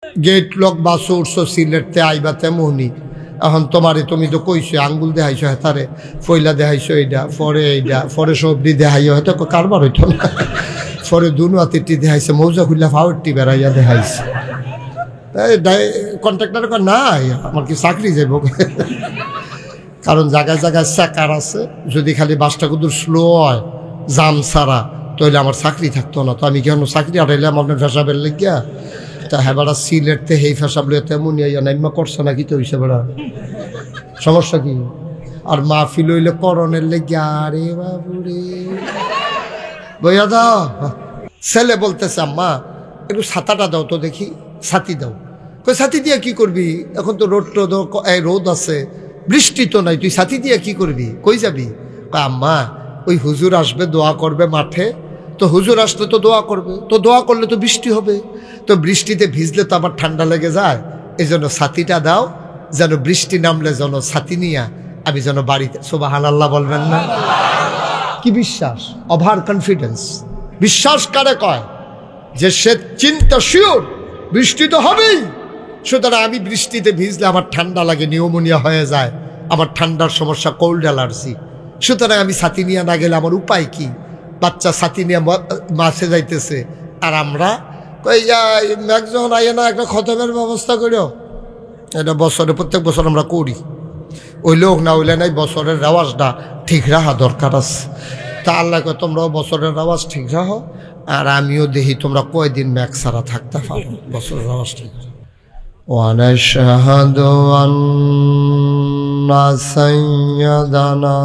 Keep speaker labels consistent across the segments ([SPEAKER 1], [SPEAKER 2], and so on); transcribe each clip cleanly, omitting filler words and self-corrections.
[SPEAKER 1] Gate lock বাসো উঠছো সিলেটতে আইবা তেমনি এখন তোমারে তুমি তো কইছো আঙ্গুল দেখাইছো হেতারে ফইলা দেখাইছো এইটা পরে সবজি দেখাইও হয়তো কারবার হইতো না পরে দুনুয়াতিটি দেখাইছে মৌজা খুললা ফাউটটি বেড়াইয়া দেখাইছে কন্ট্রাক্টর নাই আমার কি চাকরি যাইব কারণ জায়গায় জায়গায় চেকার আছে যদি খালি বাসটা কুদুর স্লো হয় জাম ছাড়া তাহলে আমার চাকরি থাকতো না তো আমি কেন চাকরি আটাইলাম আপনার ফেসাবের লেগিয়া তা হ্যাঁ বেড়া সিলেটতে সেই ফেসাব লিয়ে তেমন নাইমা করছে না কি তো হইছে বেড়া সমস্যা কি আর মাহফিল হইলে করণের লেগিয়া আরে বাবুরে বইয়া দাও ছেলে বলতেছে আম্মা একটু ছাতাটা দাও তো দেখি ছাতি দাও কই ছাতি দিয়ে কি করবি এখন তো রোদ আছে বৃষ্টি তো নাই তুই ছাতি দিয়ে কি করবি কই যাবি আম্মা ওই হুজুর আসবে দোয়া করবে মাঠে তো হুজুর আসলে তো দোয়া করবে তো দোয়া করলে তো বৃষ্টি হবে তো বৃষ্টিতে ভিজলে তো আবার ঠান্ডা লেগে যায় এই জন্য ছাতিটা দাও যেন বৃষ্টি নামলে যেন ছাতি নিয়ে আমি যেন বাড়িতে সুবহানাল্লাহ বলবেন না কি বিশ্বাস ওভার কনফিডেন্স বিশ্বাস কারে কয় যে সে চিন্তা শিওর বৃষ্টি তো হবেই সুতরাং আমি বৃষ্টিতে ভিজলে আমার ঠান্ডা লাগে নিউমোনিয়া হয়ে যায় আমার ঠান্ডার সমস্যা কোল্ড অ্যালার্জি সুতরাং আমি ছাতি নিয়ে না গেলে আমার উপায় কি বাচ্চা ছাতি নিয়ে মাছে যাইতেছে আর আমরা একজন আইয়ে না একটা খতমের ব্যবস্থা করিও এটা বছরে প্রত্যেক বছর আমরা করি ওই লোক না হইলে নাই বছরের রেওয়াজটা ঠিক রাখা দরকার আছে তা আল্লাহকে তোমরাও বছরের রেওয়াজ ঠিক রাখো আর আমিও দেখি তোমরা কয়দিন ম্যাক ছাড়া থাকতে পারো বছরের রেওয়াজ ঠিক ونشهد أن سيدنا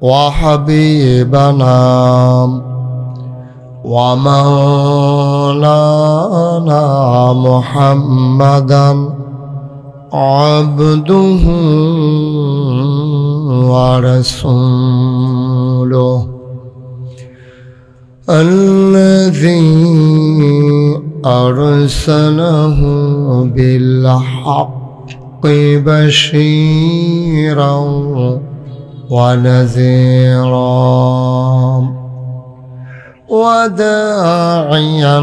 [SPEAKER 1] وحبيبنا ومولانا محمدا عبده ورسوله الذي أرسله بالحق بشيرا ونذيرا وداعيا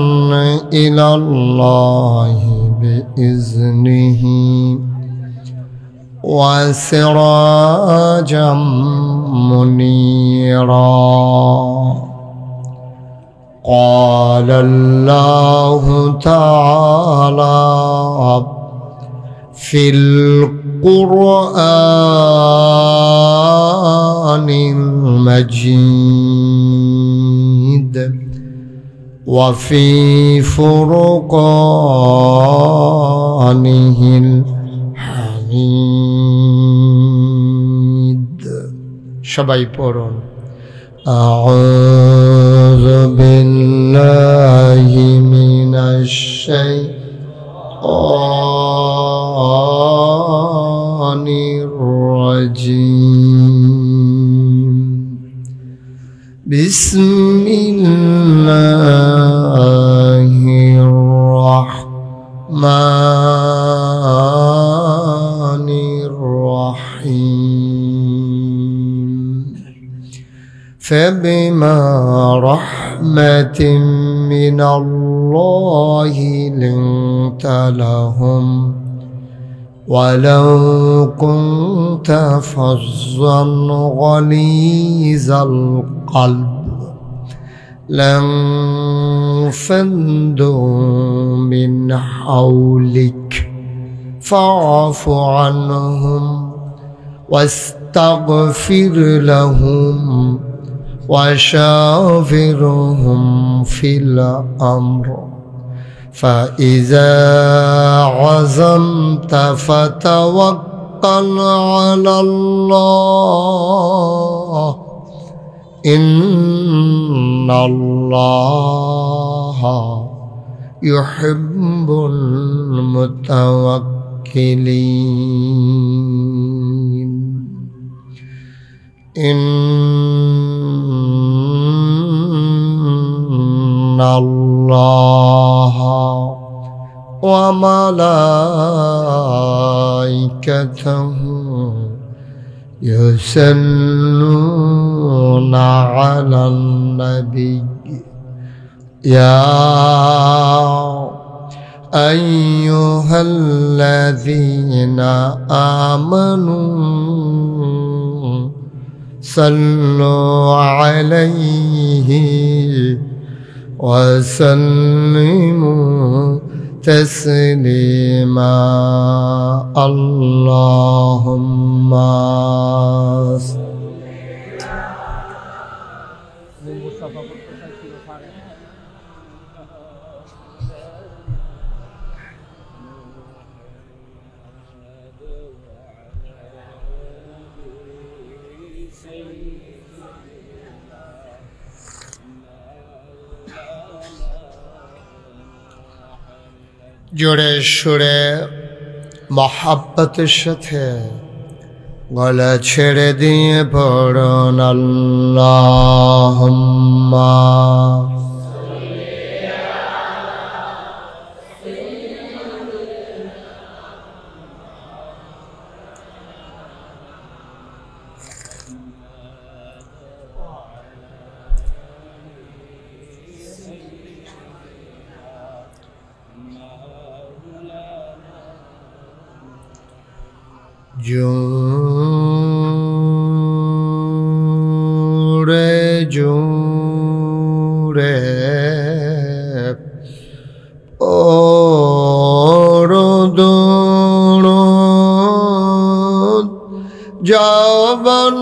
[SPEAKER 1] إلى الله بإذنه وسراجا منيرا قال الله تعالى في القرآن المجيد وفي فرقانه الحميد সবাই পড়ুন أعوذ بالله من الشيطان الرجيم بسم الله الرحمن الرحيم فبما رحمة من الله لنت لهم ولو كنت فظا غليظ القلب لانفضوا من حولك فاعف عنهم واستغفر لهم وشاورهم في الأمر فإذا عزمت فتوكل على الله إن الله يحب المتوكلين إن الله وملائكته يصلون على النبي يا أيها الذين آمنوا صلوا عليه وسلموا تسليما اللهم জোরে সুরে মহাব্বতের সাথে গলা ছেড়ে দিয়ে পড়ুন আল্লাহুম্মা জোরে জোরে দরুদ জবান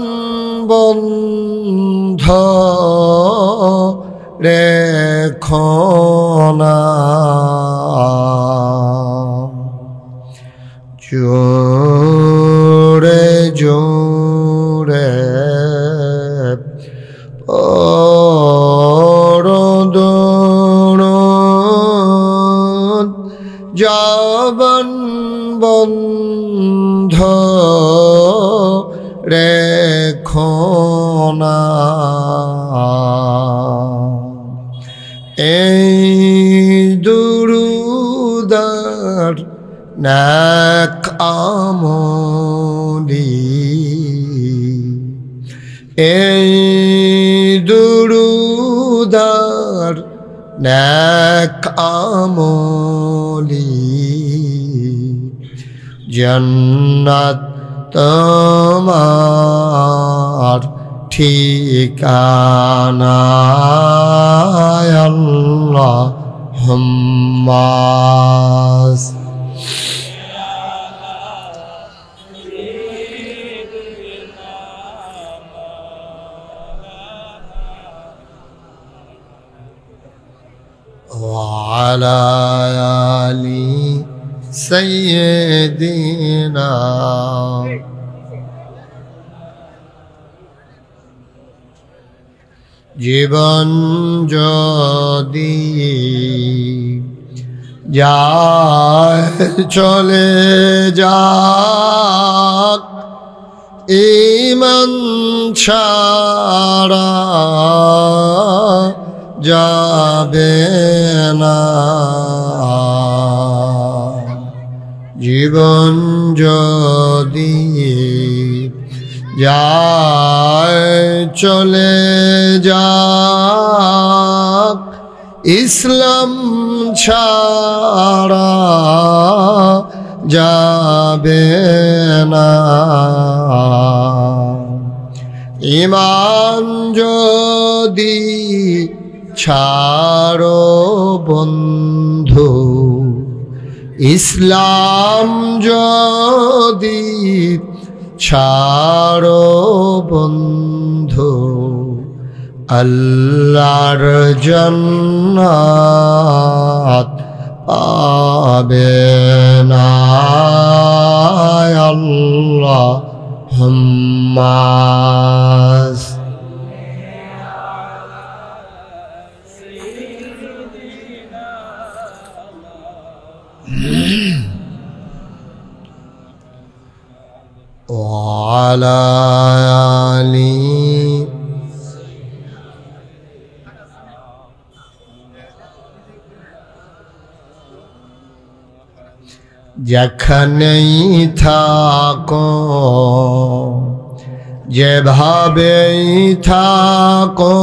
[SPEAKER 1] বন্ধ রেখো না জোরে জোরে দরুদ জবান বন্ধ রেখো না এই দুরুদার নেক আমলি এই দুরুদার নেক আমলি জান্নাত তোমার ঠিকানা আল্লাহুম্মা وعلى آل سيدنا জীবন যদি যায় চলে যাক ঈমান ছাড়া যাবে না জীবন যদি যায় চলে যাক ইসলাম ছাড়া যাবে না ঈমান যদি ছাড়ো বন্ধু ইসলাম যদি ছাড়ো বন্ধু আল্লাহর জান্নাত পাবে না আল্লাহুম্মা وعلى آل যেখানেই থাকো যেভাবেই থাকো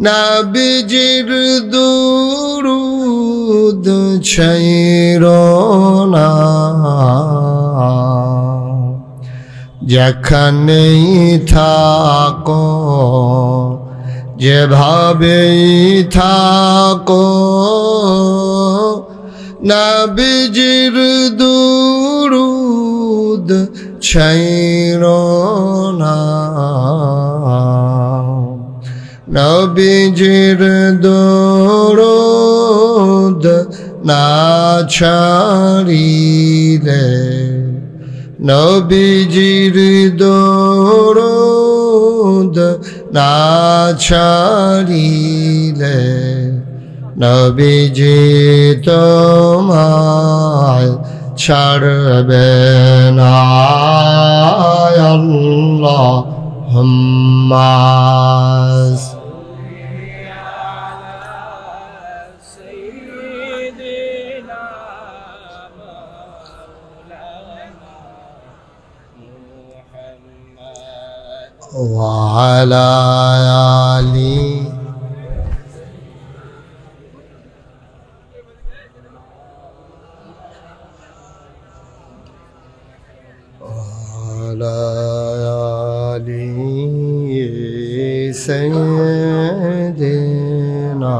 [SPEAKER 1] নবীজির দুরূদ দুরুদ ছাইরো না, যেখানেই থাকো যেভাবেই থাকো, নবীজির দুরুদ ছাইরো না, নবীজির দুরুদ না ছাড়িলে, নবীজির দুরুদ না ছাড়িলে, নবীজি তোমায় ছাড়বে না। আল্লাহুম্মা ওয়া আলা আলি سيدنا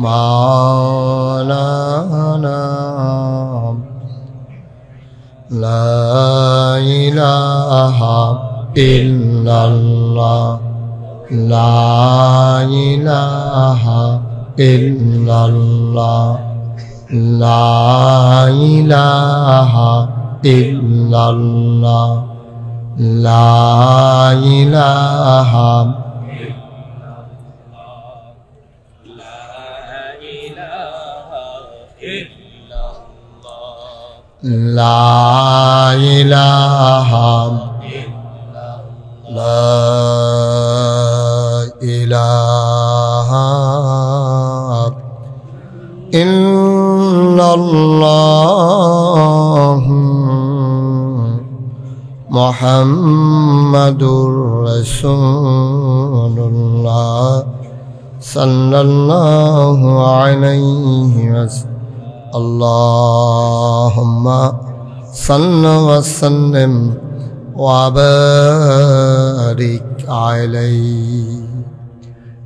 [SPEAKER 1] مولانا لا إله إلا الله لا إله إلا الله لا إله إلا الله لا إله لا إله لا إله إلا الله মুহাম্মাদুর রাসূলুল্লাহ সাল্লাল্লাহু আলাইহি ওয়াসাল্লাম। আল্লাহুম্মা সাল্লি ওয়া সাল্লিম ওয়া বারিক আলাইহি।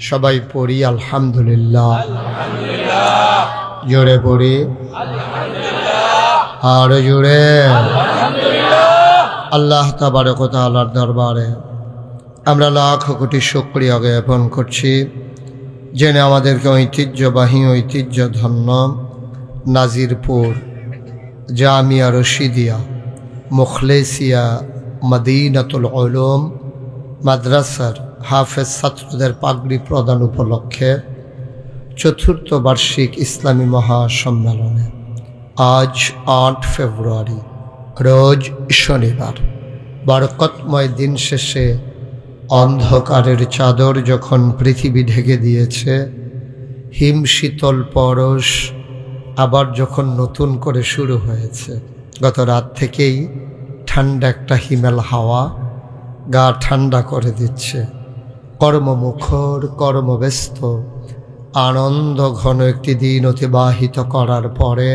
[SPEAKER 1] সবাই পড়ি আলহামদুলিল্লাহ, আলহামদুলিল্লাহ। জোরে পড়ি আলহামদুলিল্লাহ, আর জোরে আলহামদুলিল্লাহ। আল্লাহ তাবারক ওয়া তাআলার দরবারে আমরা লাখ কোটি শুকরিয়া জ্ঞাপন করছি, জেনে আমাদেরকে ঐতিহ্যবাহী ঐতিহ্যধন্য নাজিরপুর জামিয়া রশিদিয়া মুখলেসিয়া মদিনাতুল উলুম মাদ্রাসার হাফেজ ছাত্রদের পাগড়ি প্রদান উপলক্ষে চতুর্থ বার্ষিক ইসলামী মহাসম্মেলনে আজ 8 ফেব্রুয়ারি রোজ শনিবার বরকতময় দিন শেষে অন্ধকারের চাদর যখন পৃথিবী ঢেকে দিয়েছে, হিম শীতল পরশ আবার যখন নতুন করে শুরু হয়েছে, গত রাত থেকেই ঠান্ডা একটা হিমেল হাওয়া গা ঠান্ডা করে দিচ্ছে। কর্মমুখর কর্মব্যস্ত আনন্দ ঘন একটি দিন অতিবাহিত করার পরে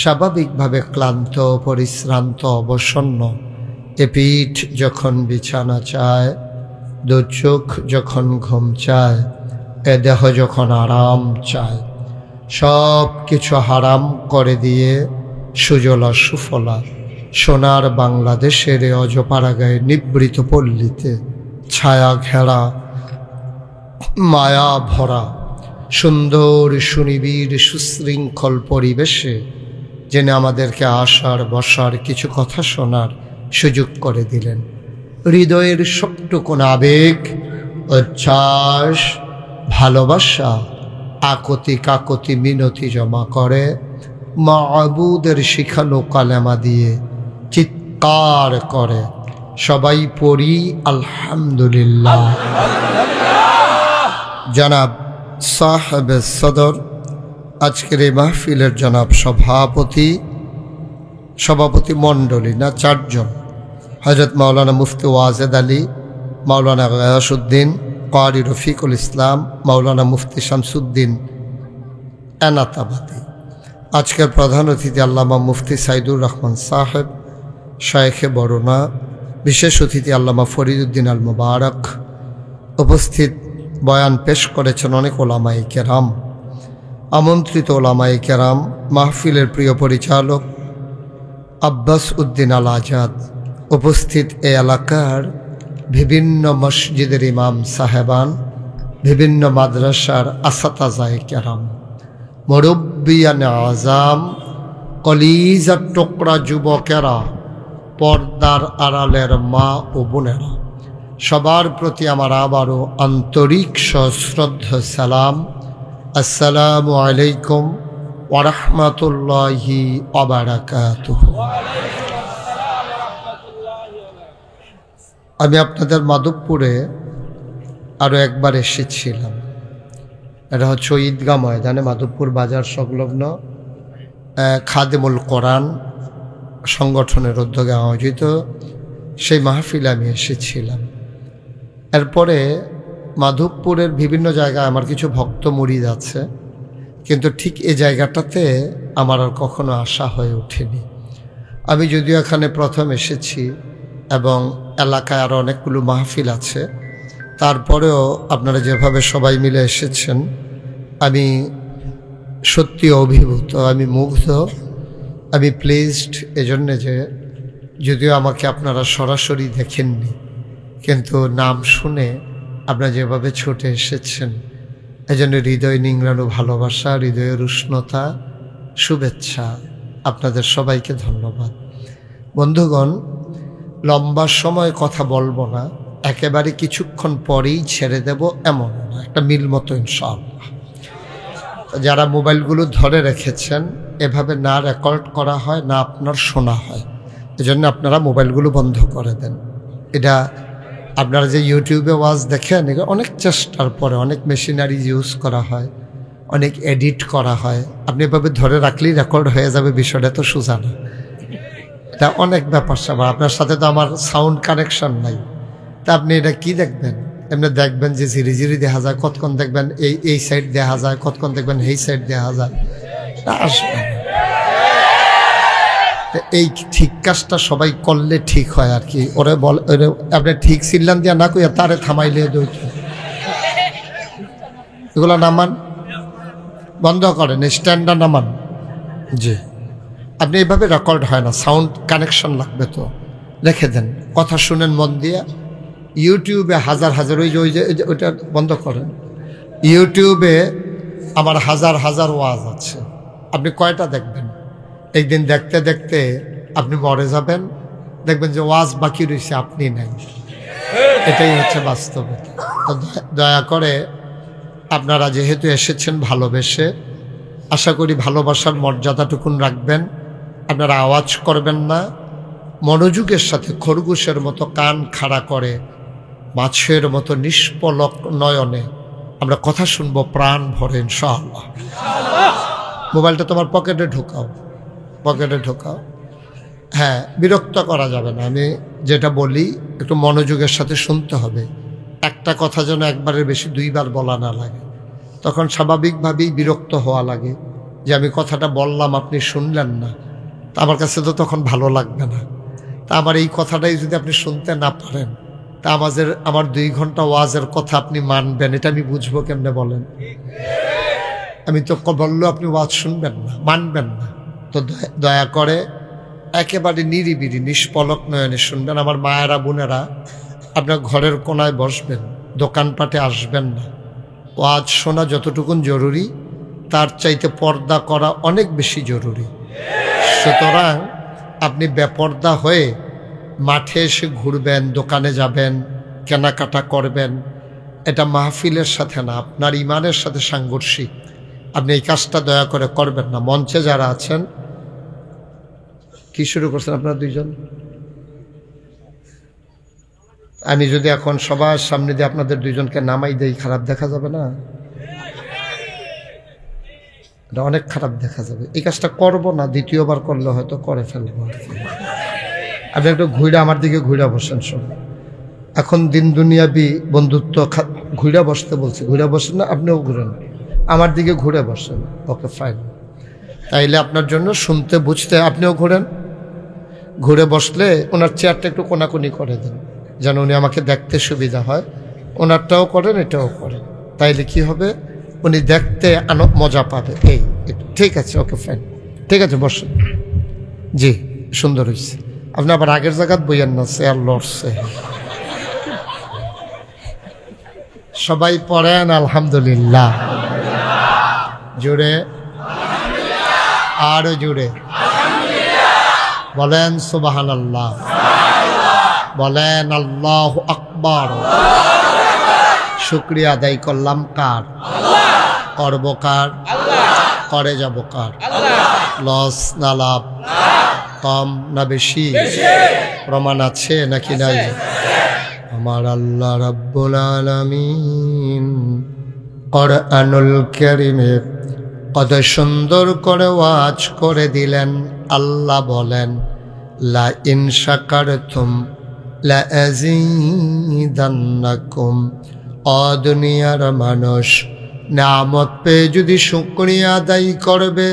[SPEAKER 1] স্বাভাবিকভাবে ক্লান্ত পরিশ্রান্ত অবসন্ন এ পিঠ যখন বিছানা চায়, দু চোখ যখন ঘুম চায়, এ দেহ যখন আরাম চায়, সব কিছু হারাম করে দিয়ে সুজলা সুফলা সোনার বাংলাদেশের অজপাড়াগায়ে নিবৃত পল্লীতে ছায়া ঘেরা মায়া ভরা সুন্দর সুনিবিড় সুশৃঙ্খল পরিবেশে জেনে আমাদেরকে আসার বসার কিছু কথা শোনার সুযোগ করে দিলেন। হৃদয়ের সবটুকুন আবেগ উচ্ছ্বাস ভালোবাসা আকতি কাকতি মিনতি জমা করে মাবুদের শিখানো কালেমা দিয়ে চিৎকার করে সবাই পড়ি আলহামদুলিল্লাহ। জনাব সাহেব সদর আজকের এই মাহফিলের জনাব সভাপতি মণ্ডলী না 4 জন, হযরত মাওলানা মুফতি ওয়াজেদ আলী, মাওলানা গয়াসউদ্দিন, কারি রফিকুল ইসলাম, মাওলানা মুফতি শামসুদ্দিন এনাতাবাদী। আজকের প্রধান অতিথি আল্লামা মুফতি সাইদুর রহমান সাহেব, শায়েখে বরুণা। বিশেষ অতিথি আল্লামা ফরিদউদ্দিন আল মুবারক। উপস্থিত বয়ান পেশ করেছেন অনেক ওলামায়ে কেরাম, আমন্ত্রিত ওলামায়ে কেরাম, মাহফিলের প্রিয় পরিচালক আব্বাস উদ্দিন আল আজাদ, উপস্থিত এই এলাকার বিভিন্ন মসজিদের ইমাম সাহেবান, বিভিন্ন মাদ্রাসার আসাতাজায়ে কেরাম, মুরব্বিয়ান আজাম, কলিজার টুকরা যুবকেরা, পর্দার আড়ালের মা ও বোনেরা, সবার প্রতি আমার আবারও আন্তরিক সশ্রদ্ধ সালাম। আসসালামু আলাইকুম ওয়া রাহমাতুল্লাহি ওয়া বারাকাতুহু। আমি আপনাদের মাধবপুরে আরও একবার এসেছিলাম। এটা হচ্ছে ঈদগাহ ময়দানে, মাধবপুর বাজার সংলগ্ন খাদেমুল কোরআন সংগঠনের উদ্যোগে আয়োজিত সেই মাহফিলে আমি এসেছিলাম। এরপরে মাধবপুরের বিভিন্ন জায়গায় আমার কিছু ভক্ত মুরিদ আছে, কিন্তু ঠিক এই জায়গাটাতে আমার আর কখনো আসা হয়ে ওঠেনি। আমি যদিও এখানে প্রথম এসেছি এবং এলাকায় আরও অনেকগুলো মাহফিল আছে, তারপরেও আপনারা যেভাবে সবাই মিলে এসেছেন আমি সত্যি অভিভূত, আমি মুগ্ধ, আমি প্লেজড এজন্যে যে যদিও আমাকে আপনারা সরাসরি দেখেননি, কিন্তু নাম শুনে আপনারা যেভাবে ছুটে এসেছেন এজন্য হৃদয় নিংড়ানো ভালোবাসা, হৃদয়ের উষ্ণতা, শুভেচ্ছা, আপনাদের সবাইকে ধন্যবাদ। বন্ধুগণ, লম্বা সময় কথা বলবো না, একেবারে কিছুক্ষণ পরেই ছেড়ে দেব এমন না, একটা মিল মতো ইনশাআল্লাহ। যারা মোবাইলগুলো ধরে রেখেছেন, এভাবে না রেকর্ড করা হয় না আপনার শোনা হয়, এজন্য আপনারা মোবাইলগুলো বন্ধ করে দেন। এটা আপনারা যে ইউটিউবে ওয়াজ দেখেন, এটা অনেক চেষ্টার পরে অনেক মেশিনারি ইউজ করা হয়, অনেক এডিট করা হয়। আপনি এভাবে ধরে রাখলেই রেকর্ড হয়ে যাবে, বিষয়টা তো সোজা না, এটা অনেক ব্যাপার স্যাপার। আপনার সাথে তো আমার সাউন্ড কানেকশন নাই, তা আপনি এটা কি দেখবেন? এমনি দেখবেন যে ঝিরি ঝিরি দেখা যায়, কতক্ষণ দেখবেন এই সাইড দেখা যায়, কতক্ষণ দেখবেন এই সাইড দেখা যায়, আসবে। এই ঠিক কাজটা সবাই করলে ঠিক হয় আর কি। ওরে বলে আপনি ঠিক সিল্লান দিয়া না কইয়া তারে থামাইলে দইত, এগুলো নামান, বন্ধ করেন, স্ট্যান্ডার নামান। জি, আপনি এইভাবে রেকর্ড হয় না, সাউন্ড কানেকশন লাগবে, তো রেখে দেন, কথা শুনেন মন দিয়া। ইউটিউবে হাজার হাজার ওই যে ওইটা বন্ধ করেন। ইউটিউবে আমার হাজার হাজার ওয়াজ আছে, আপনি কয়টা দেখবেন? একদিন দেখতে দেখতে আপনি মরে যাবেন, দেখবেন যে ওয়াজ বাকি রয়েছে আপনি নাই। এটাই হচ্ছে বাস্তবতা। তো দয়া করে আপনারা যেহেতু এসেছেন ভালোবেসে, আশা করি ভালোবাসার মর্যাদাটুকুন রাখবেন। আপনারা আওয়াজ করবেন না, মনোযোগের সাথে খরগোশের মতো কান খাড়া করে মাছের মতো নিষ্পলক নয়নে আমরা কথা শুনবো প্রাণ ভরে ইনশাআল্লাহ। মোবাইলটা তোমার পকেটে ঢোকাও, পকেটে ঢোকাও। হ্যাঁ, বিরক্ত করা যাবে না। আমি যেটা বলি একটু মনোযোগের সাথে শুনতে হবে। একটা কথা যেন একবারের বেশি দুইবার বলা না লাগে, তখন স্বাভাবিকভাবেই বিরক্ত হওয়া লাগে যে আমি কথাটা বললাম আপনি শুনলেন না, তা আমার কাছে তো তখন ভালো লাগবে না। তা আমার এই কথাটাই যদি আপনি শুনতে না পারেন, তা আমার 2 ঘন্টা ওয়াজের কথা আপনি মানবেন, এটা আমি বুঝবো কেমনে বলেন? আমি তো বললেও আপনি ওয়াজ শুনবেন না, মানবেন না। তো দয়া করে একেবারে নিরিবিরি নিষ্পলক নয়নে শুনবেন। আমার মায়েরা বোনেরা, আপনার ঘরের কোনায় বসবেন, দোকানপাটে আসবেন না। ওয়াজ শোনা যতটুকুন জরুরি, তার চাইতে পর্দা করা অনেক বেশি জরুরি। সুতরাং আপনি বেপর্দা হয়ে মাঠে এসে ঘুরবেন, দোকানে যাবেন, কেনাকাটা করবেন, এটা মাহফিলের সাথে না, আপনার ইমানের সাথে সাংঘর্ষিক। আপনি এই কাজটা দয়া করে করবেন না। মঞ্চে যারা আছেন, কি শুরু করছেন আপনারা দুইজন? আমি যদি এখন সবার সামনে দিয়ে আপনাদের দুইজনকে নামাই দেই, খারাপ দেখা যাবে না? এটা অনেক খারাপ দেখা যাবে। এই কাজটা করব না, দ্বিতীয়বার করলে হয়তো করে ফেলবো আর কি। আপনি একটু ঘুরে আমার দিকে ঘুরে বসেন সব। এখন দিন দুনিয়াবি বন্ধুত্ব ঘুরে বসতে বলছি, ঘুরে বসেন না, আপনিও ঘুরেন। আমার দিকে ঘুরে বসেন। Okay fine. তাইলে আপনার জন্য শুনতে বুঝতে আপনিও ঘুরেন, ঘুরে বসলে ওনার চেয়ারটা একটু কোনাকুনি করে দেন যেন উনি আমাকে দেখতে সুবিধা হয়। ওনারটাও করেন, এটাও করেন, তাইলে কি হবে, উনি দেখতে মজা পাবে। এই ঠিক আছে, ওকে ফাইন, ঠিক আছে, বসেন। জি, সুন্দর হয়েছে। আপনি আবার আগের জায়গায় বইয়েন না, চেয়ার লড়ছে। সবাই পড়েন আলহামদুলিল্লাহ, জুড়ে আরো জুড়ে বলেন সুবহানাল্লাহ, বলেন আল্লাহু আকবার। শুকরিয়া আদায় করলাম কার? করব কার? করে যাব কার? লস না লাভ? কম না বেশি? প্রমাণ আছে নাকি নাই? আমার আল্লাহ রাব্বুল আলামিন কোরআনুল কারীমে কত সুন্দর করে ওয়াজ করে দিলেন। আল্লাহ বলেন, লা ইন শাকারতুম লা আযীদান্নাকুম। ও দুনিয়ার মানুষ, নিয়ামত পেয়ে যদি শুকরিয়া আদায় করবে,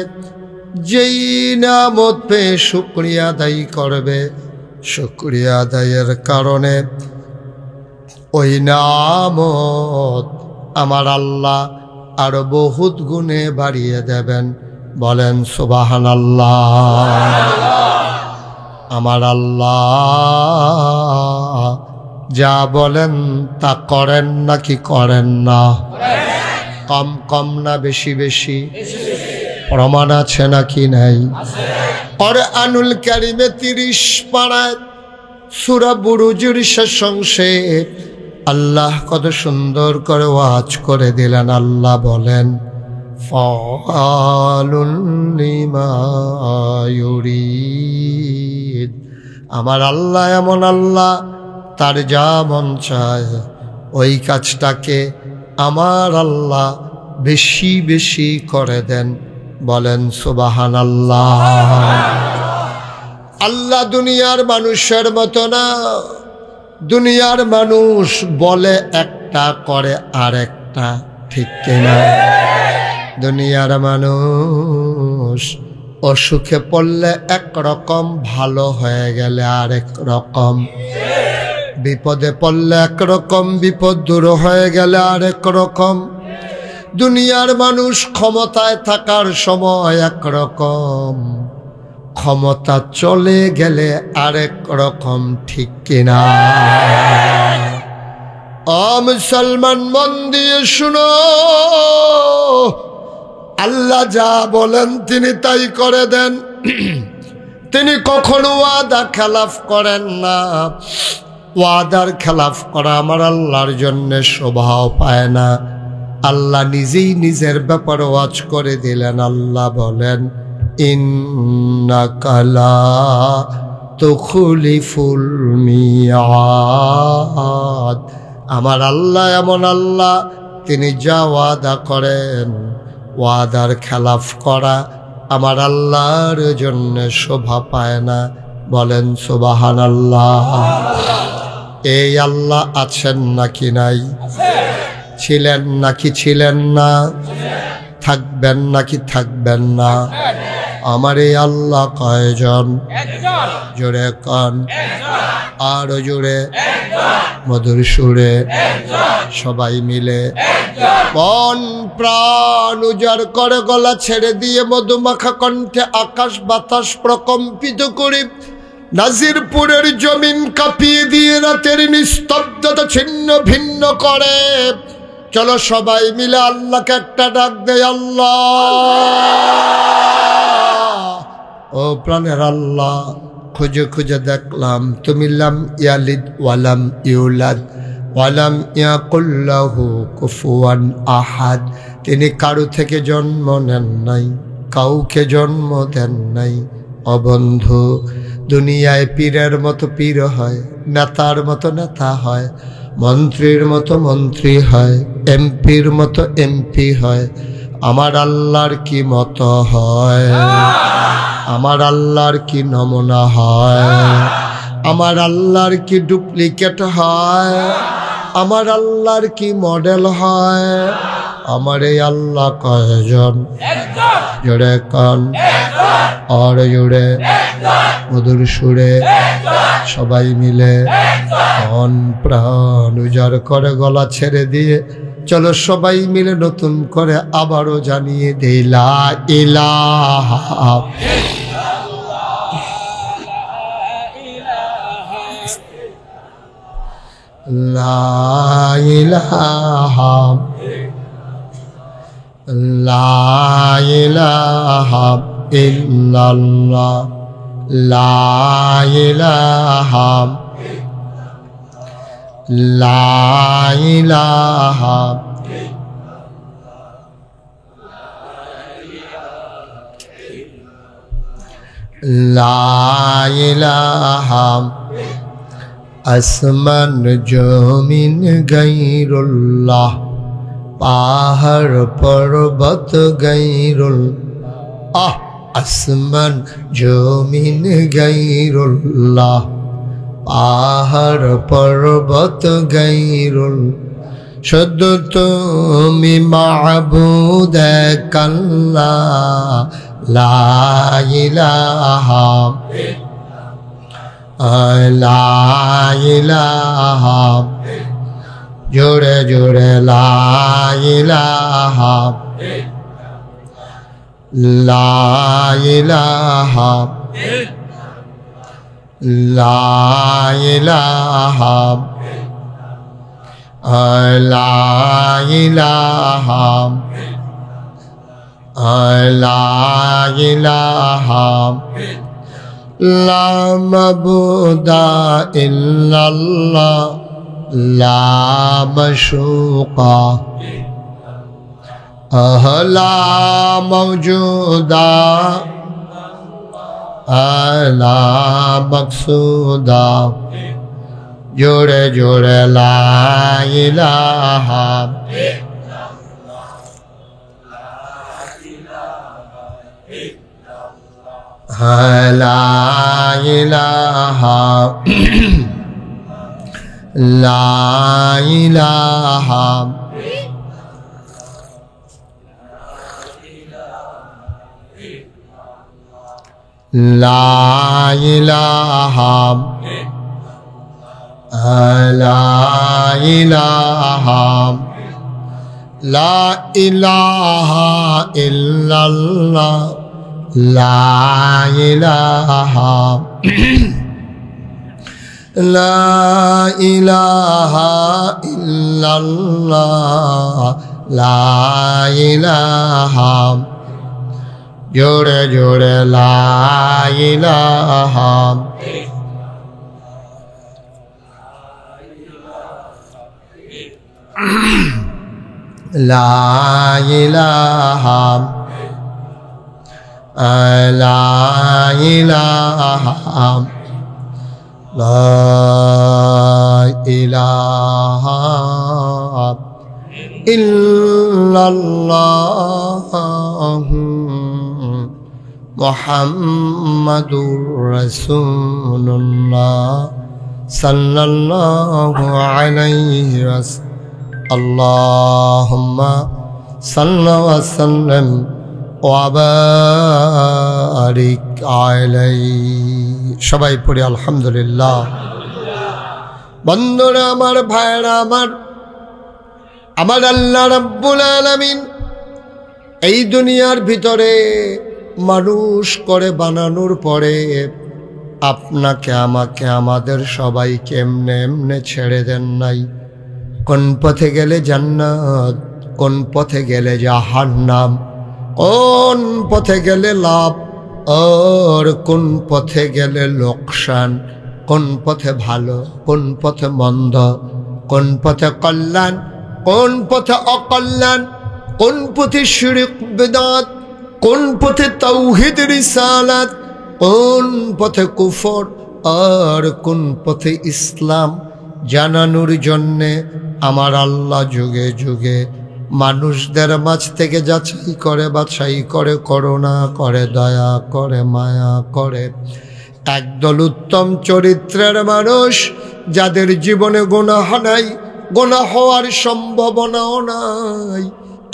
[SPEAKER 1] যেই নিয়ামত পেয়ে শুকরিয়া আদায় করবে, শুকরিয়া আদায়ের কারণে ওই নিয়ামত আমার আল্লাহ আরো বহুত গুণে বাড়িয়ে দেবেন। বলেন সুবহানাল্লাহ। আমার আল্লাহ যা বলেন তা করেন নাকি করেন না? কম কম না বেশি বেশি? প্রমাণ আছে নাকি নাই? কোরআনুল কারীমে 30 পারায় সূরা বুরুজের শেষ অংশে আল্লাহ কত সুন্দর করে ওয়াজ করে দিলেন। আল্লাহ বলেন, ফাআলুন লিমা ইউরিদ। আমার আল্লাহ এমন আল্লাহ, তার যা মন চায় ওই কাজটাকে আমার আল্লাহ বেশি বেশি করে দেন। বলেন সুবহানাল্লাহ। আল্লাহ দুনিয়ার মানুষের মতো না। দুনিয়ার মানুষ বলে একটা, করে আরেকটা, ঠিক কিনা? দুনিয়ার মানুষ অসুখে পড়লে একরকম, ভালো হয়ে গেলে আরেক রকম, বিপদে পড়লে একরকম, বিপদ দূর হয়ে গেলে আরেক রকম। দুনিয়ার মানুষ ক্ষমতায় থাকার সময় একরকম, ক্ষমতা চলে গেলে আরেক রকম, ঠিক কিনা? মুসলমান মন দিয়ে শুনো, আল্লাহ যা বলেন তিনি তাই করে দেন। তিনি কখনো ওয়াদা খেলাফ করেন না। ওয়াদার খেলাফ করা আমার আল্লাহর জন্য শোভাও পায় না। আল্লাহ নিজেই নিজের ব্যাপারে ওয়াজ করে দিলেন। আল্লাহ বলেন, ইন্নাকা লা তুখলিফুল মিয়াদ। আমার আল্লাহ এমন আল্লাহ, তিনি যা ওয়াদা করেন, ওয়াদার খেলাফ করা আমার আল্লাহর জন্য শোভা পায় না। বলেন সুবহানাল্লাহ। এই আল্লাহ আছেন নাকি নাই? ছিলেন নাকি ছিলেন না? থাকবেন নাকি থাকবেন না? আমার এই আল্লাহ কয়জন? জোরে কন, আরো জোরে, মধুর সুরে, সবাই মিলে মন প্রাণ উজাড় করে গলা ছেড়ে দিয়ে মধুমাখা কণ্ঠে আকাশ বাতাস প্রকম্পিত করে নাজিরপুরের জমিন কাঁপিয়ে দিয়ে রাতের নিস্তব্ধতা ছিন্ন ভিন্ন করে। চলো সবাই মিলে আল্লাহকে একটা ডাক দেয়, আল্লাহ। ও প্রাণের আল্লাহ, খুঁজে খুঁজে দেখলাম তুমি লাম ইয়ালিদ ওয়ালাম ইউলাদ ওয়ালাম ইয়াকুল লাহু কুফুয়ান আহাদ। তিনি কারো থেকে জন্ম নেন নাই, কাউকে জন্ম দেন নাই। ও বন্ধু, দুনিয়ায় পীরের মতো পীর হয়, নেতার মতো নেতা হয়, মন্ত্রীর মতো মন্ত্রী হয়, এমপির মতো এমপি হয়। আমার আল্লাহর কি মতো হয়? আমার আল্লাহর কি নমুনা হয়? আমার আল্লাহর কি ডুপ্লিকেট হয়? আমার আল্লাহর কি মডেল হয়? আমারে আল্লাহ কয়জন জোরে কান আর জোরে মধুর সুরে সবাই মিলে মন প্রাণ উজাড় করে গলা ছেড়ে দিয়ে চলো সবাই মিলে নতুন করে আবারও জানিয়ে দেই লা ইলাহা লা ইলাহা লা ইলাহা ইল্লাল্লাহ লা ইলাহা লা ইলাহা লা ইলাহা আসমান জমিন গায়রুল্লাহ পাহাড় পর্বত গায়রুল্লাহ আসমান জমিন গায়রুল্লাহ পাহাড় পর্বত গায়রুল্লাহ শুধু তুমি মাবুদ এক আল্লাহ লা ইলাহা লা ইলাহা জোরে জোরে লা ইলাহা লা ইলাহা লা ইলাহা লা ইলাহা লা ইলাহা লা মাবুদা ইল্লাল্লাহ লা মাশুকা লা মাওজুদা লা মাকসুদা জোরে জোরে লা ইলাহা লা ইলাহা লা ইলাহা লা ইলাহা লা ইলাহা লা ইলাহা ইল্লাল্লাহ লা ইলাহা লা ইলাহা ইল্লাল্লাহ লা ইলাহা জোরে জোরে লা ইলাহা লা ইলাহা লা ইলাহা লা ইলাহা ইল্লাল্লাহ মুহাম্মাদুর রাসূলুল্লাহ সাল্লাল্লাহু আলাইহি ওয়াসাল্লাম আল্লাহুম্মা সাল্লি ওয়া সাল্লিম ওয়া বারিক আলাইহি সবাই পড়ি আলহামদুলিল্লাহ। বন্ধুরা আমার, ভাইরা আমার, আমার আল্লাহ রাব্বুল আলামিন এই দুনিয়ার ভিতরে মানুষ করে বানানোর পরে আপনাকে আমাকে আমাদের সবাইকে এমনে এমনে ছেড়ে দেন নাই। কোন পথে গেলে জান্নাত, কোন পথে গেলে জাহান্নাম, কোন পথে গেলে লাভ আর কোন পথে গেলে লোকসান, কোন পথে ভালো, কোন পথে মন্দ, কোন পথে কল্যাণ, কোন পথে অকল্যাণ, কোন পথে শিরক বিদআত, কোন পথে তাওহীদ রিসালাত, কোন পথে কুফর আর কোন পথে ইসলাম জানানোর জন্যে আমার আল্লাহ যুগে যুগে মানুষদের মাঝ থেকে যাচাই করে, বাছাই করে, করুণা করে, দয়া করে, মায়া করে একদল উত্তম চরিত্রের মানুষ, যাদের জীবনে গুনাহ নাই, গুনাহ হওয়ার সম্ভাবনাও নাই,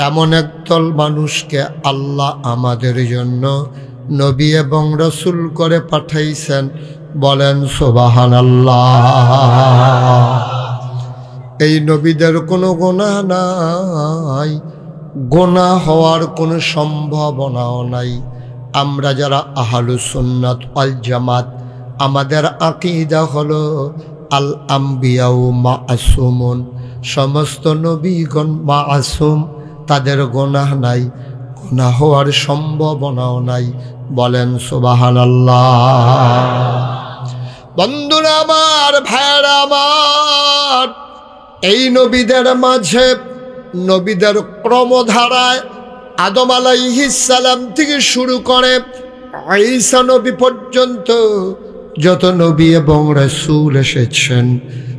[SPEAKER 1] এমন একদল মানুষকে আল্লাহ আমাদের জন্য নবী এবং রসুল করে পাঠাইছেন। বলেন সুবহানাল্লাহ। এই নবীদের কোনো গুনাহ নাই, গুনাহ হওয়ার কোনো সম্ভাবনাও নাই। আমরা যারা আহলুস সুন্নাত ওয়াল জামাত, আমাদের আকীদা হলো আল আম্বিয়াউ মাসুমুন, সমস্ত নবীগণ মাসুম, তাদের গুনাহ নাই, গুনাহ হওয়ার সম্ভাবনাও নাই। বলেন সুবহানাল্লাহ। বন্ধুরা আমার, ভাইরা আমার, এই নবীদের মাঝে, নবীদের ক্রমধারায় আদম আলাইহিস সালাম থেকে শুরু করে ঈসা নবী পর্যন্ত যত নবী এবং রাসূল এসেছেন,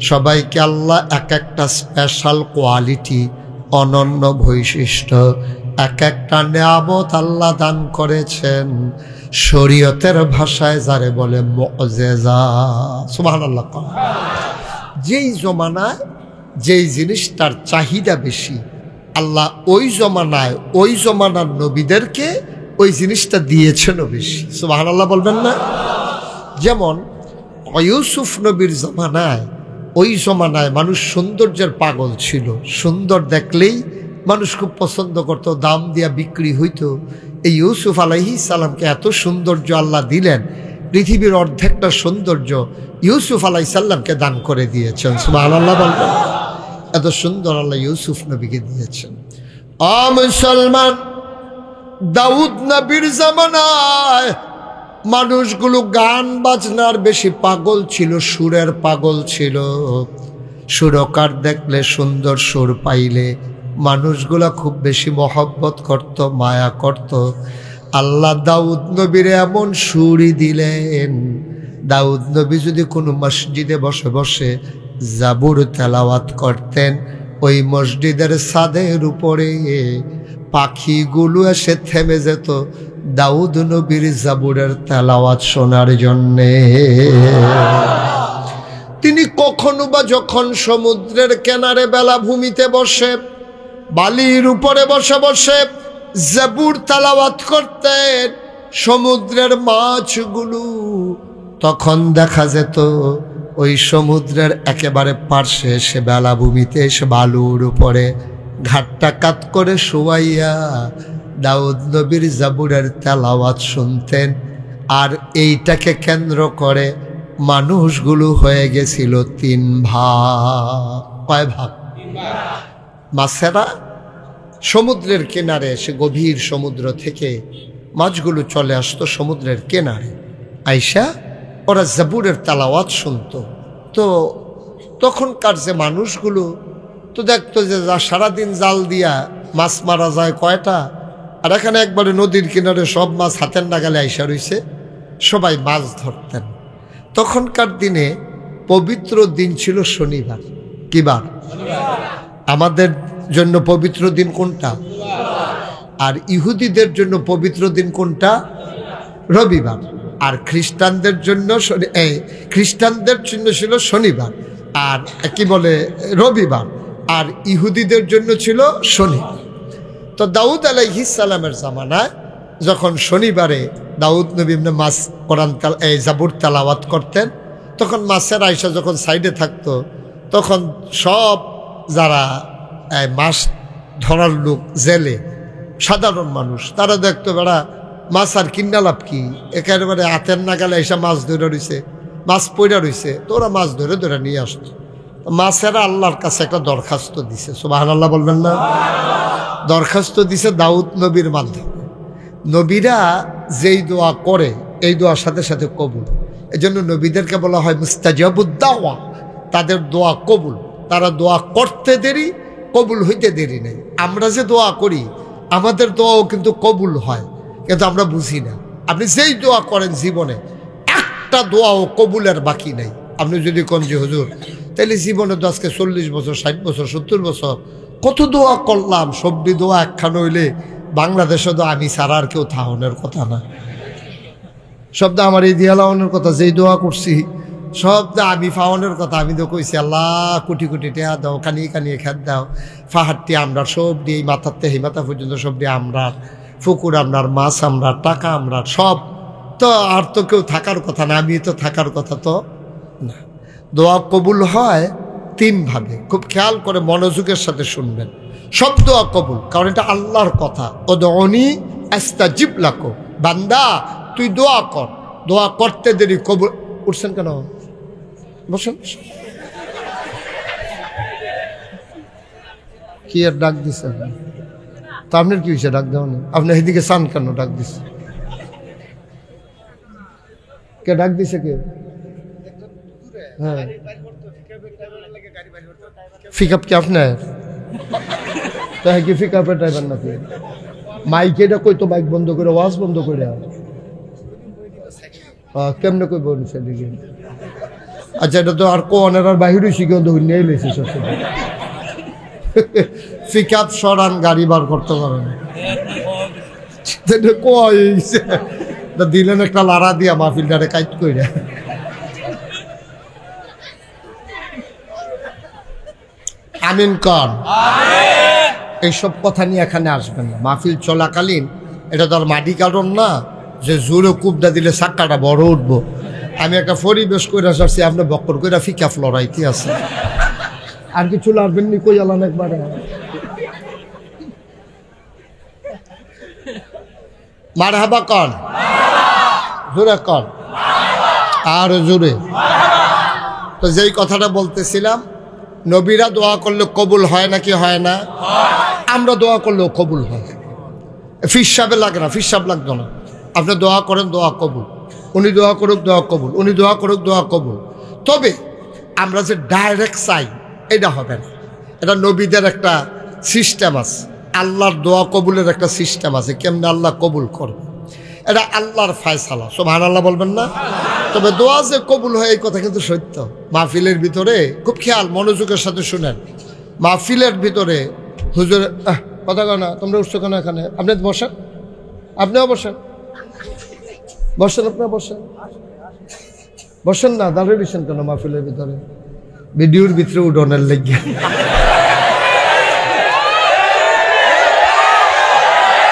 [SPEAKER 1] সবাইকে আল্লাহ এক একটা স্পেশাল কোয়ালিটি, অনন্য বৈশিষ্ট্য, এক একটা নিয়ামত আল্লাহ দান করেছেন। শরীয়তের ভাষায় যারে বলে মুআজিজা। সুবহানাল্লাহ। যেই জমানায় যেই জিনিসটার চাহিদা বেশি, আল্লাহ ওই জমানায় ওই জমানার নবীদেরকে ওই জিনিসটা দিয়েছেনও বেশি। সুবহানাল্লাহ বলবেন না? যেমন ইউসুফ নবীর জমানায়, ওই জমানায় মানুষ সৌন্দর্যের পাগল ছিল। সুন্দর দেখলেই মানুষ খুব পছন্দ করত, দাম দিয়া বিক্রি হইতো। এই ইউসুফ আলাইহিস সালামকে এত সৌন্দর্য আল্লাহ দিলেন, পৃথিবীর অর্ধেকটা সৌন্দর্য ইউসুফ আলাইহিস সালামকে দান করে দিয়েছেন। সুবহানাল্লাহ বলবেন। এত সুন্দর আল্লাহ ইউসুফ নবীকে দিয়েছেন। মুসলমান, দাউদ নবীর জামানায় মানুষগুলো গান বাজনার বেশি পাগল ছিল, সুরের পাগল ছিল। সুরকার দেখলে, সুন্দর সুর পাইলে মানুষগুলা খুব বেশি মহব্বত করত, মায়া করত। আল্লাহ দাউদ নবীর এমন সুরই দিলেন, দাউদ নবী যদি কোনো মসজিদে বসে বসে জাবুর তেলাওয়াত করতেন, ওই মসজিদের ছাদের উপরে পাখিগুলো এসে থেমে যেত দাউদ নবীর জাবুরের তেলাওয়াত শোনার জন্যে। তিনি কখনো বা যখন সমুদ্রের কিনারে বেলাভূমিতে বসে, বালির উপরে বসে বসে জাবুর তেলাওয়াত করতেন, সমুদ্রের মাছগুলো তখন দেখা যেত ওই সমুদ্রের একেবারে পার্শ্বে এসে বেলাভূমিতে এসে বালুর উপরে ঘাটটা কাত করে শোয়াইয়া দাউদ নবীর জাবুরের তেলাওয়াত শুনতেন। আর এইটাকে কেন্দ্র করে মানুষগুলো হয়ে গেছিল তিন ভাগ। কয় ভাগ? মাছেরা সমুদ্রের কিনারে এসে, গভীর সমুদ্র থেকে মাছগুলো চলে আসতো সমুদ্রের কিনারে আইসা, ওরা জাবুরের তেলাওয়াত শুনতো। তো তখনকার যে মানুষগুলো তো দেখতো যে সারাদিন জাল দিয়া মাছ মারা যায় কয়টা, আর এখানে একবারে নদীর কিনারে সব মাছ হাতের নাগালে আইসা রইছে, সবাই মাছ ধরতেন। তখনকার দিনে পবিত্র দিন ছিল শনিবার। কি বার? আমাদের জন্য পবিত্র দিন কোনটা? আর ইহুদিদের জন্য পবিত্র দিন কোনটা? রবিবার। আর খ্রিস্টানদের জন্য খ্রিস্টানদের জন্য ছিল শনিবার, আর কি বলে রবিবার, আর ইহুদিদের জন্য ছিল শনিবার। তো দাউদ আলাইহিস সালামের জামানায় যখন শনিবারে দাউদ নবী মাছ কোরআন জাবুর তেলাওয়াত করতেন, তখন মাছের আয়সা যখন সাইডে থাকতো, তখন সব যারা মাছ ধরার লোক, জেলে, সাধারণ মানুষ, তারা দেখতো বেড়া মাছ আর কিনা লাভ কি, একেবারে হাতের নাগালে এসে মাছ ধরে রয়েছে, মাছ পইরা রয়েছে, তো ওরা মাছ ধরে ধরে নিয়ে আসতো। মাছেরা আল্লাহর কাছে একটা দরখাস্ত দিছে। সুবহানাল্লাহ বলবেন না? দরখাস্ত দিছে দাউদ নবীর মাধ্যমে। নবীরা যেই দোয়া করে এই দোয়ার সাথে সাথে কবুল। এজন্য নবীদেরকে বলা হয় মুস্তাজাবুদ দাওয়া, তাদের দোয়া কবুল। তারা দোয়া করতে দেরি, কবুল হইতে দেরি নেই। আমরা যে দোয়া করি আমাদের দোয়াও কিন্তু কবুল হয়, কিন্তু আমরা বুঝি না। আপনি যেই দোয়া করেন জীবনে একটা দোয়াও কবুলের বাকি নেই। আপনি যদি কোন যে হুজুর তাহলে জীবনে তো আজকে 40 বছর, 60 বছর, 70 বছর কত দোয়া করলাম, সবজি দোয়া একখান হইলে বাংলাদেশে তো আমি ছাড়া আর কেউ থাহনের কথা না। শব্দ আমার এই দিয়া লাউনের কথা, যেই দোয়া করছি সব তো আমি ফাওয়ানোর কথা, আমি তো কইছি আল্লাহ কোটি কোটি টাকা দাও, কানিয়ে কানিয়ে খেত দাও, ফাহারটি আমরা সব দিয়ে মাথার থেকে মাথা পর্যন্ত সব দিয়ে আমরা, পুকুর আমরার, মাছ আমরা, টাকা আমরা, সব তো আর তো কেউ থাকার কথা না, আমি তো থাকার কথা তো না। দোয়া কবুল হয় তিনভাবে, খুব খেয়াল করে মনোযোগের সাথে শুনবেন। সব দোয়া কবুল, কারণ এটা আল্লাহর কথা। উদউনি আস্তাজিব লাকুম, বান্দা তুই দোয়া কর, দোয়া করতে দেরি কবুল। উঠছেন কেন? বসেন। কি আর ডাক দিছে? তা আপনার কি হয়েছে ডাক দেওয়া? আপনি এদিকে চান কেন? ডাক দিছে কে? ডাক দিছে কে? হ্যাঁ, পিকআপ কি আপনার? তাই কি পিকআপের ড্রাইভার নাকি? মাইক এটা কই তো, বাইক বন্ধ করে, ওয়াজ বন্ধ করে। কেমনে কই বলছে দিকে? আচ্ছা, এটা তো আর কোনের আর বাহিরে শিখে নিয়ে লেছি সব। পিকআপ সরান, গাড়ি বার করতে পারেন। দিলেন একটা লাড়া দিয়া মাহফিলটারে কাইট কইরা। আমিন কর। এইসব কথা নিয়ে এখানে আসবেন না। মাহফিল চলাকালীন এটা তো আর মাটি কারণ না যে জোরে কুবদা দিলে চাক্কাটা বড় উঠবো। আমি একটা পরিবেশ করে আসছি, আপনি বক্কর করে ফিকা ফ্লোরাইতে আছে। আর কিছু লাগবেন নি? কই আলান একবারে। মারহাবা কর, জোরে কর, আর জোরে। তো যেই কথাটা বলতেছিলাম, নবীরা দোয়া করলে কবুল হয় নাকি হয় না? আমরা দোয়া করলেও কবুল হয়। ফিসাবে লাগে না, ফিসাব লাগতো না। আপনি দোয়া করেন, দোয়া কবুল। উনি দোয়া করুক, দোয়া কবুল। উনি দোয়া করুক, দোয়া কবুল। তবে আমরা যে ডাইরেক্ট চাই এটা হবে না। এটা নবীদের একটা সিস্টেম আছে, আল্লাহর দোয়া কবুলের একটা সিস্টেম আছে, কেমনে আল্লাহ কবুল করবে এটা আল্লাহর ফায়সালা। সুবহানাল্লাহ বলবেন না? তবে দোয়া যে কবুল হয় এই কথা কিন্তু সত্য। মাহফিলের ভিতরে খুব খেয়াল মনোযোগের সাথে শুনেন। মাহফিলের ভিতরে হুজুর কথা কয় না, তোমরা উঠছো কেন এখানে? আপনি বসেন, আপনিও বসেন, বসেন, আপনার বসেন, বসেন না, দাঁড়িয়ে দিচ্ছেন কেন মাহফিলের ভিতরে? ভিডিওর ভিতরে উডনের লেগে।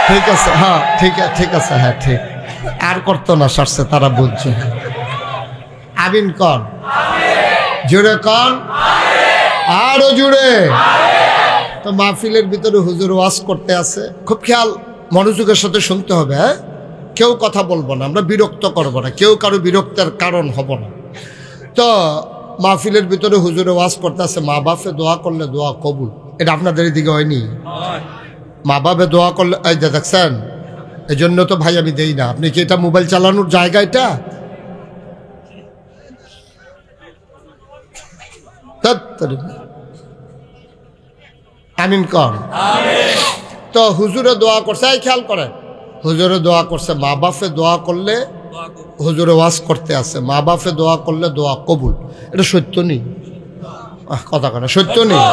[SPEAKER 1] ঠিক আছে, হ্যাঁ ঠিক আছে, হ্যাঁ ঠিক। আর করতো না, সারছে, তারা বলছে। আমিন কন, জোরে কন, আরো জোরে। তো মাহফিলের ভিতরে হুজুর ওয়াজ করতে আছে, খুব খেয়াল মনোযোগের সাথে শুনতে হবে। হ্যাঁ, কেউ কথা বলবো না, আমরা বিরক্ত করবো না, কেউ কারো বিরক্তের কারণ হব না। তো মাহফিলের ভিতরে হুজুরে ওয়াজ করতে আছে, মা বাপে দোয়া করলে দোয়া কবুল। এটা আপনাদের দিকে হয়নি? মা বাপে দোয়া করলে, এই যে দেখছেন, এই জন্য তো ভাই আমি দেই না। আপনি কি এটা মোবাইল চালানোর জায়গা? এটা আমিন কর। তো হুজুরে দোয়া করছে, এই খেয়াল করেন, হুজুরে দোয়া করছে, মা বাপে দোয়া করলে, হুজুরে ওয়াজ করতে আছে, মা বাপে দোয়া করলে দোয়া কবুল। এটা সত্য নেই? কথা কেনা সত্য নেই?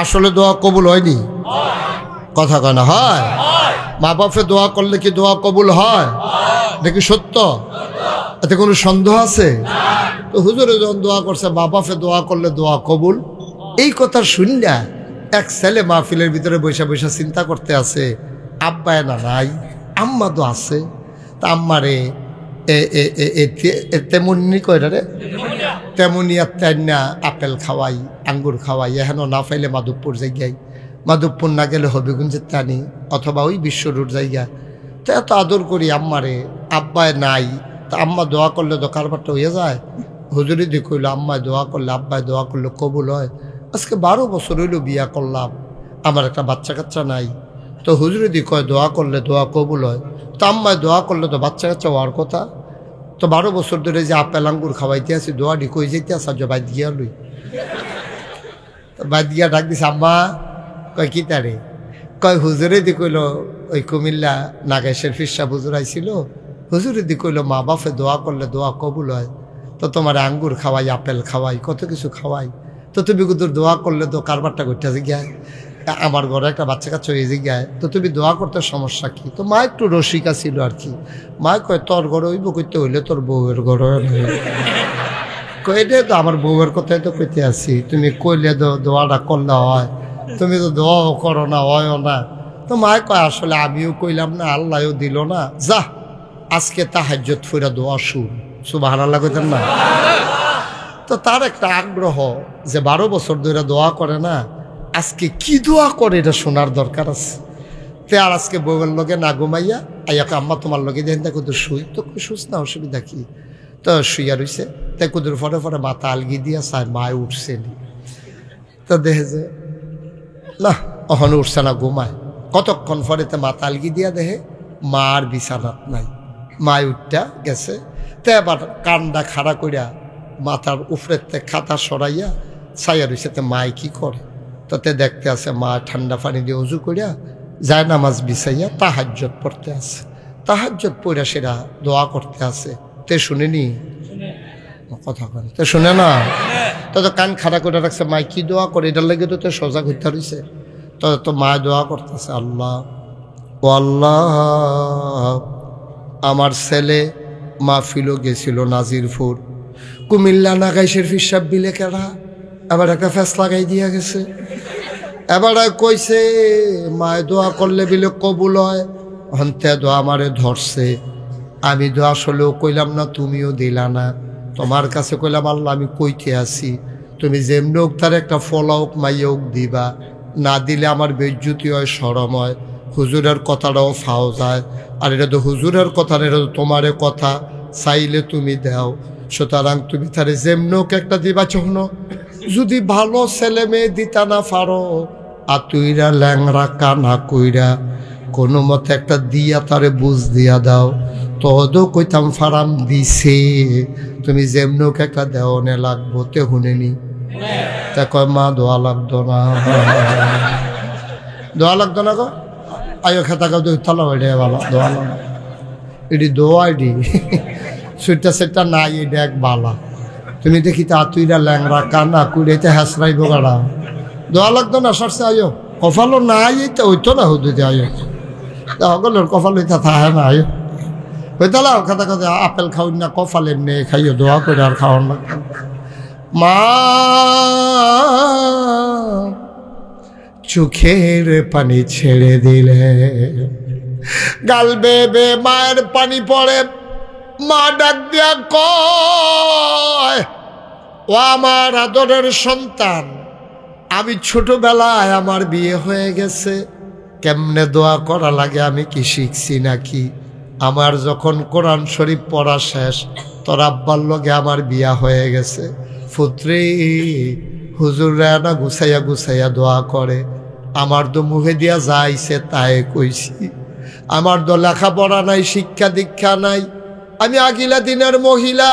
[SPEAKER 1] আসলে দোয়া কবুল হয়নি? কথা কেনা হয়? মা বাপে দোয়া করলে কি দোয়া কবুল হয়? দেখি সত্য, এতে কোনো সন্দেহ আছে? তো হুজুরে যখন দোয়া করছে, মা বাপে দোয়া করলে দোয়া কবুল, এই কথা শুনলা এক ছেলে মাহফিলের ভিতরে বৈশা বৈশা চিন্তা করতে আছে, আব্বায় না নাই, আম্মা তো আছে, তা আম্মারে তেমনি কয়টা রে, তেমনি না আপেল খাওয়াই, আঙ্গুর খাওয়াই, এখনো না পাইলে মাধবপুর জায়গায়, মাধবপুর না গেলে হবিগঞ্জের টানি অথবা ওই বিশ্ব রোড জায়গা। তো এত আদর করি আম্মারে, আব্বায় নাই, তা আম্মা দোয়া করলে তো কারবারটা হয়ে যায়। হুজুরি দিয়ে কইল, আম্মায় দোয়া করলে, আব্বায় দোয়া করলে কবুল হয়। আজকে 12 বছর হইল বিয়া করলাম, আমার একটা বাচ্চা কাচ্চা নাই। তো হুজুরি দিয়ে কয় দোয়া করলে দোয়া কবুল হয়। তো আম্মায় দোয়া করলে তো বাচ্চা কাচ্চা হওয়ার কথা। তো 12 বছর ধরে যে আপেল আঙ্গুর খাওয়াইতে আছি, দোয়াটি কই যেতে আসা যে বাইদ গিয়া লই। বাইদ গিয়া ডাক দিছে, আম্মা। কয় কি তারে? কয় হুজুরে দি কইল, ওই কুমিল্লা নাগেশের ফিরসা হুজুর আইছিল, হুজুরে দি কইল মা বাপে দোয়া করলে দোয়া কবুল হয়। তো তোমার আঙ্গুর খাওয়াই, আপেল খাওয়াই, কত কিছু খাওয়াই, তো তুমি কুদুর দোয়া করলে তো কারবারটা করতে জিজ্ঞায়, আমার ঘরে একটা বাচ্চা কাচ্চা হয়ে জিজ্ঞায়, তো তুমি দোয়া করতে সমস্যা কি? তো মা একটু রসিকা ছিল আর কি। মা কয় তোর ঘরে হইব করতে হইলে তোর বউয়ের ঘরে। কইলে তো আমার বউয়ের কথাই তো কইতে আছি, তুমি কইলে তো দোয়াটা করলে হয়, তুমি তো দোয়াও করো না, হয়ও না। তো মায় কয় আসলে আমিও কইলাম না, আল্লাহও দিল না, যা আজকে তাহাজ্জুদ ফুরা দোয়া শুন। সুবহানাল্লাহ কইতেন না? তো তার একটা আগ্রহ যে 12 বছর ধরে দোয়া করে না, আজকে কি দোয়া করে এটা শোনার দরকার আছে। তে আর আজকে বউয়ের লগে না ঘুমাইয়া আইয়াকে আম্মা তোমার লগে দেন তা কুদুর শুই, তো শুস না, অসুবিধা কি। তো শুইয়া রইছে, তাই কুদুর ফরে ফরে মাথা আলগি দিয়া চায় মায় উঠছে নি। তো দেখে যে না ওখানে উঠছে না, ঘুমায়। কতক্ষণ পরেতে মাথা আলগি দিয়া দেখে মার বিছানাত নাই, মায় উঠটা গেছে। তে আবার কানটা খাড়া করিয়া মাথার উপরের তে খাতা সরাইয়া ছাইয়া রইছে। তে মায় কি করে, তাতে দেখতে আছে মা ঠান্ডা পানি দিয়ে উজু করিয়া যায় নামাজ বিছাইয়া তাহাজ্জুদ পড়তে আছে। তাহাজ্জুদ পড়া সেরা দোয়া করতে আছে। তে শুনেনি কথা কন, তে শুনে না, তো কান খাড়া করে রাখছে। মায় কি দোয়া করে এটার লাগে তো সজাগ হইতে রইছে। তো মা দোয়া করতেছে, আল্লাহ ও আল্লাহ, আমার ছেলে মাহফিলও গেছিল নাজিরপুর, কুমিল্লা নাগাইশের ফিসাব বিলে কেনা আবার একটা ফেস লাগাই দিয়া গেছে। এবার কইছে মায় দোয়া করলে বিলে কবুল হয়, হন্তে দোয়া আমারে ধরছে। আমি দোয়া আসলেও কইলাম না, তুমিও দিলা না। তোমার কাছে কইলাম আল্লাহ আমি কইতে আছি, তুমি যেমনি হোক তার একটা ফলাওক মাইয়োক দিবা, না দিলে আমার বেজ্জুতি হয়, শরম হয়, হুজুরের কথাটাও ফাও যায়। আর এটা তো হুজুরের কথা না, এটা তো তোমারে কথা, চাইলে তুমি দাও। সুতরাং তুমি তারে যেমনি হোক একটা দিবা। চহন যদি ভালো ছেলে মেয়ে দিতা না পারো, আর তুইরা ল্যাংরা কানা কইরা কোনো মতে একটা দিয়া তারে বুঝ দিয়া দাও। তদও কইতাম ফারাম দিছে, তুমি যেমনি হোক একটা দেওয়ানে লাগবো। তে শুনেনি? তা কয় মা দোয়া লাগতো না, দোয়া লাগতো না। কয় আয়ো খেতা কাউ তালা হয়ে ভালো দোয়া লাগ, এটি দোয়া এটি সুইটা সেটা নাই, এটা এক বালা। তুমি দেখি তা তুইরা ল্যাংরা কানা কুড়াইতে হাসরাইব গাড়া, দোয়া লাগতো না। সরষে আয়ো কফালো নাই, এইটা হইতো না হুদুতে আয়ো সকলের কফাল হইতা থাহে না, আয়ো হইতালা খাতা কথা আপেল খাওয়ান না, কফালের নেই খাইও, দোয়া করে আর খাওয়ান না। মা চোখের পানি ছেড়ে দিলে, গাল বেবে মায়ের পানি পড়ে। মা ডাক দিয়া কয়, ও আমার আদরের সন্তান, আমি ছোটবেলায় আমার বিয়ে হয়ে গেছে, কেমনে দোয়া করা লাগে আমি কি শিখছি নাকি? আমার যখন কোরআন শরীফ পড়া শেষ, তোর আব্বার লগে আমার বিয়া হয়ে গেছে। পুত্রী হুজুররা না গুছাইয়া গুছাইয়া দোয়া করে, আমার তো মুখে দিয়া যাইছে তাই কইছি। আমার তো লেখাপড়া নাই, শিক্ষা দীক্ষা নাই, আমি আগিলা দিনের মহিলা,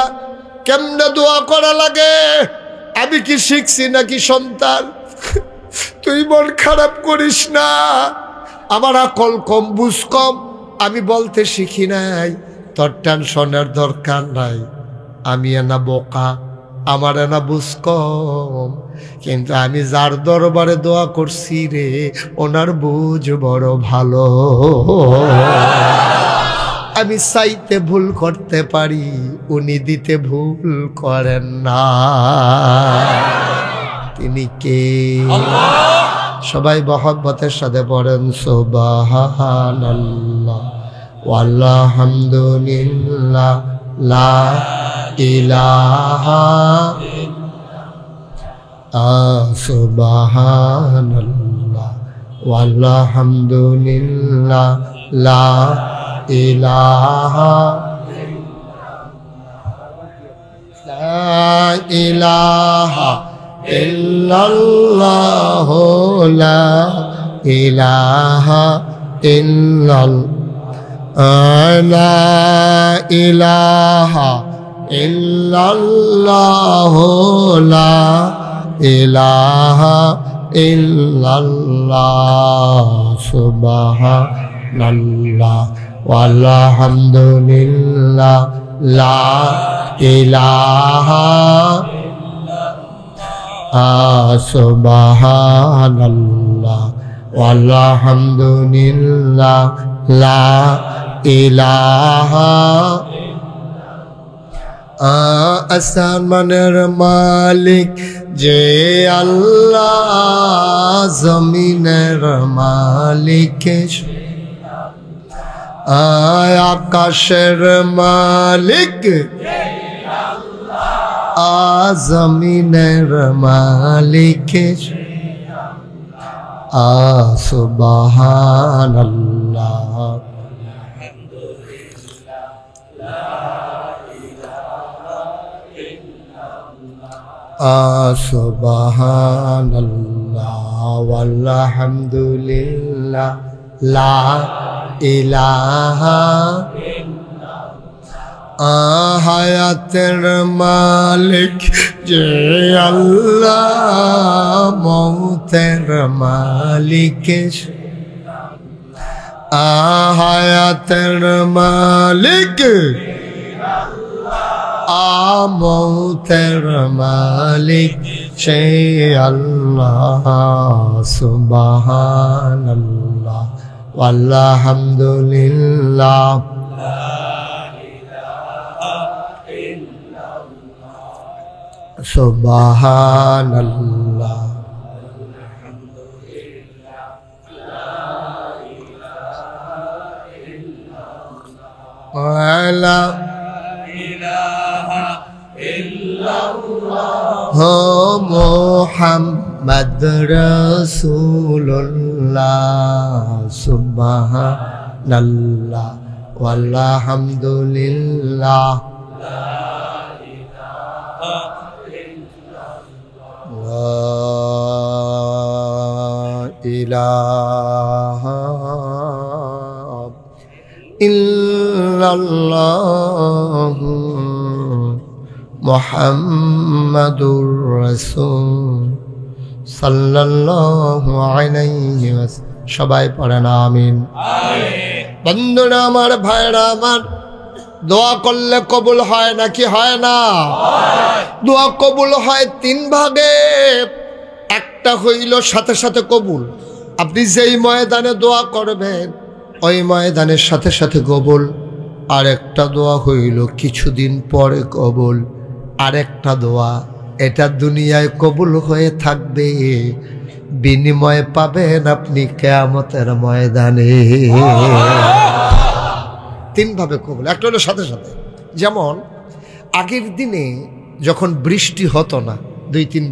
[SPEAKER 1] কেমনে দোয়া করা লাগে আমি কি শিখছি নাকি? সন্তান তুই মন খারাপ করিস না, আমার আকল কম বুঝ কম, আমি বলতে শিখি নাই, তোর টেনশনের দরকার নাই। আমি এনা বোকা, আমার এনা বুঝ কম, কিন্তু আমি যার দরবারে দোয়া করছি রে, ওনার বুঝ বড় ভালো। আমি চাইতে ভুল করতে পারি, উনি দিতে ভুল করেন না। তিনি কে? সবাই মহব্বতের সাথে পড়েন সুবহানাল্লাহ ওয়ালহামদুলিল্লাহ লা ইলাহা সুবহানাল্লাহ ওয়ালহামদুলিল্লাহ লা ইলাহা লা ইলাহা ইল্লাল্লাহ লা ইলাহা ইল্লাল্লাহ লা ইলাহা ইল্লাল্লাহ লা ইলাহা ইল্লাল্লাহ সুবহানাল্লাহ ওয়ালহামদুলিল্লাহ লা ইলাহা সুবহানাল্লাহ ওয়ালহামদুলিল্লাহ লা ইলাহা আসমানের মালিক যে আল্লাহ, জমিনের মালিক আকাশের মালিক জমিনের মালিক সুবহানাল্লাহ। সুবহানাল্লাহ ওয়ালহামদুলিল্লাহ লা ইলাহা হায়াতের মালিক যে আল্লাহ, মৌতের মালিক হায়াতের মালিক মৌতের মালিক সে আল্লাহ। সুবহানাল্লাহ ওয়ালহামদুলিল্লাহ সুবহানাল্লাহ। ওয়ালা মুহাম্মদ রাসূলুল্লাহ। সুবহানাল্লাহ ওয়ালহামদুলিল্লাহ ইলাহা ইল্লাল্লাহ মুহাম্মাদুর রাসূল সাল্লাল্লাহু আলাইহি ওয়াসাল্লাম। সবাই পড়েন আমিন। বন্ধুরা আমার, ভাইরা আমার, দোয়া করলে কবুল হয় নাকি হয় না? দোয়া কবুল হয় তিন ভাগে। একটা হইল সাথে সাথে কবুল, আপনি যেই ময়দানে দোয়া করবেন ওই ময়দানের সাথে সাথে কবুল। আর একটা দোয়া হইল কিছুদিন পরে কবুল। আরেকটা দোয়া এটা দুনিয়ায় কবুল হয়ে থাকবে, বিনিময়ে পাবেন আপনি কিয়ামতের ময়দানে। তিনভাবে কবুল। একটা হলো সাথে সাথে, যেমন আগের দিনে যখন বৃষ্টি হতো না, 2-3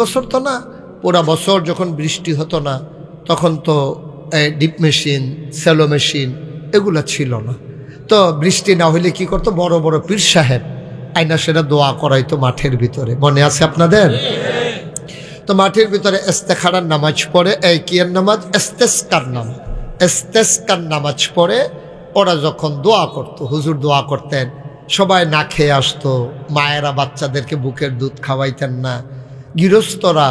[SPEAKER 1] বছর তো না, পুরা বছর যখন বৃষ্টি হতো না, তখন তো ডিপ মেশিন, সেলো মেশিন এগুলো ছিল না। তো বৃষ্টি না হইলে কি করতো, বড় বড় পীর সাহেব আইনা সেটা দোয়া করাইতো মাঠের ভিতরে। মনে আছে আপনাদের? তো মাঠের ভিতরে ইস্তেখারার নামাজ পড়ে, এই কিয়ার নামাজ, ইস্তেসকার নামাজ পড়ে ওরা যখন দোয়া করতো, হুজুর দোয়া করতেন, সবাই না খেয়ে আসতো। মায়েরা বাচ্চাদেরকে বুকের দুধ খাওয়াইতেন না, গৃহস্থরা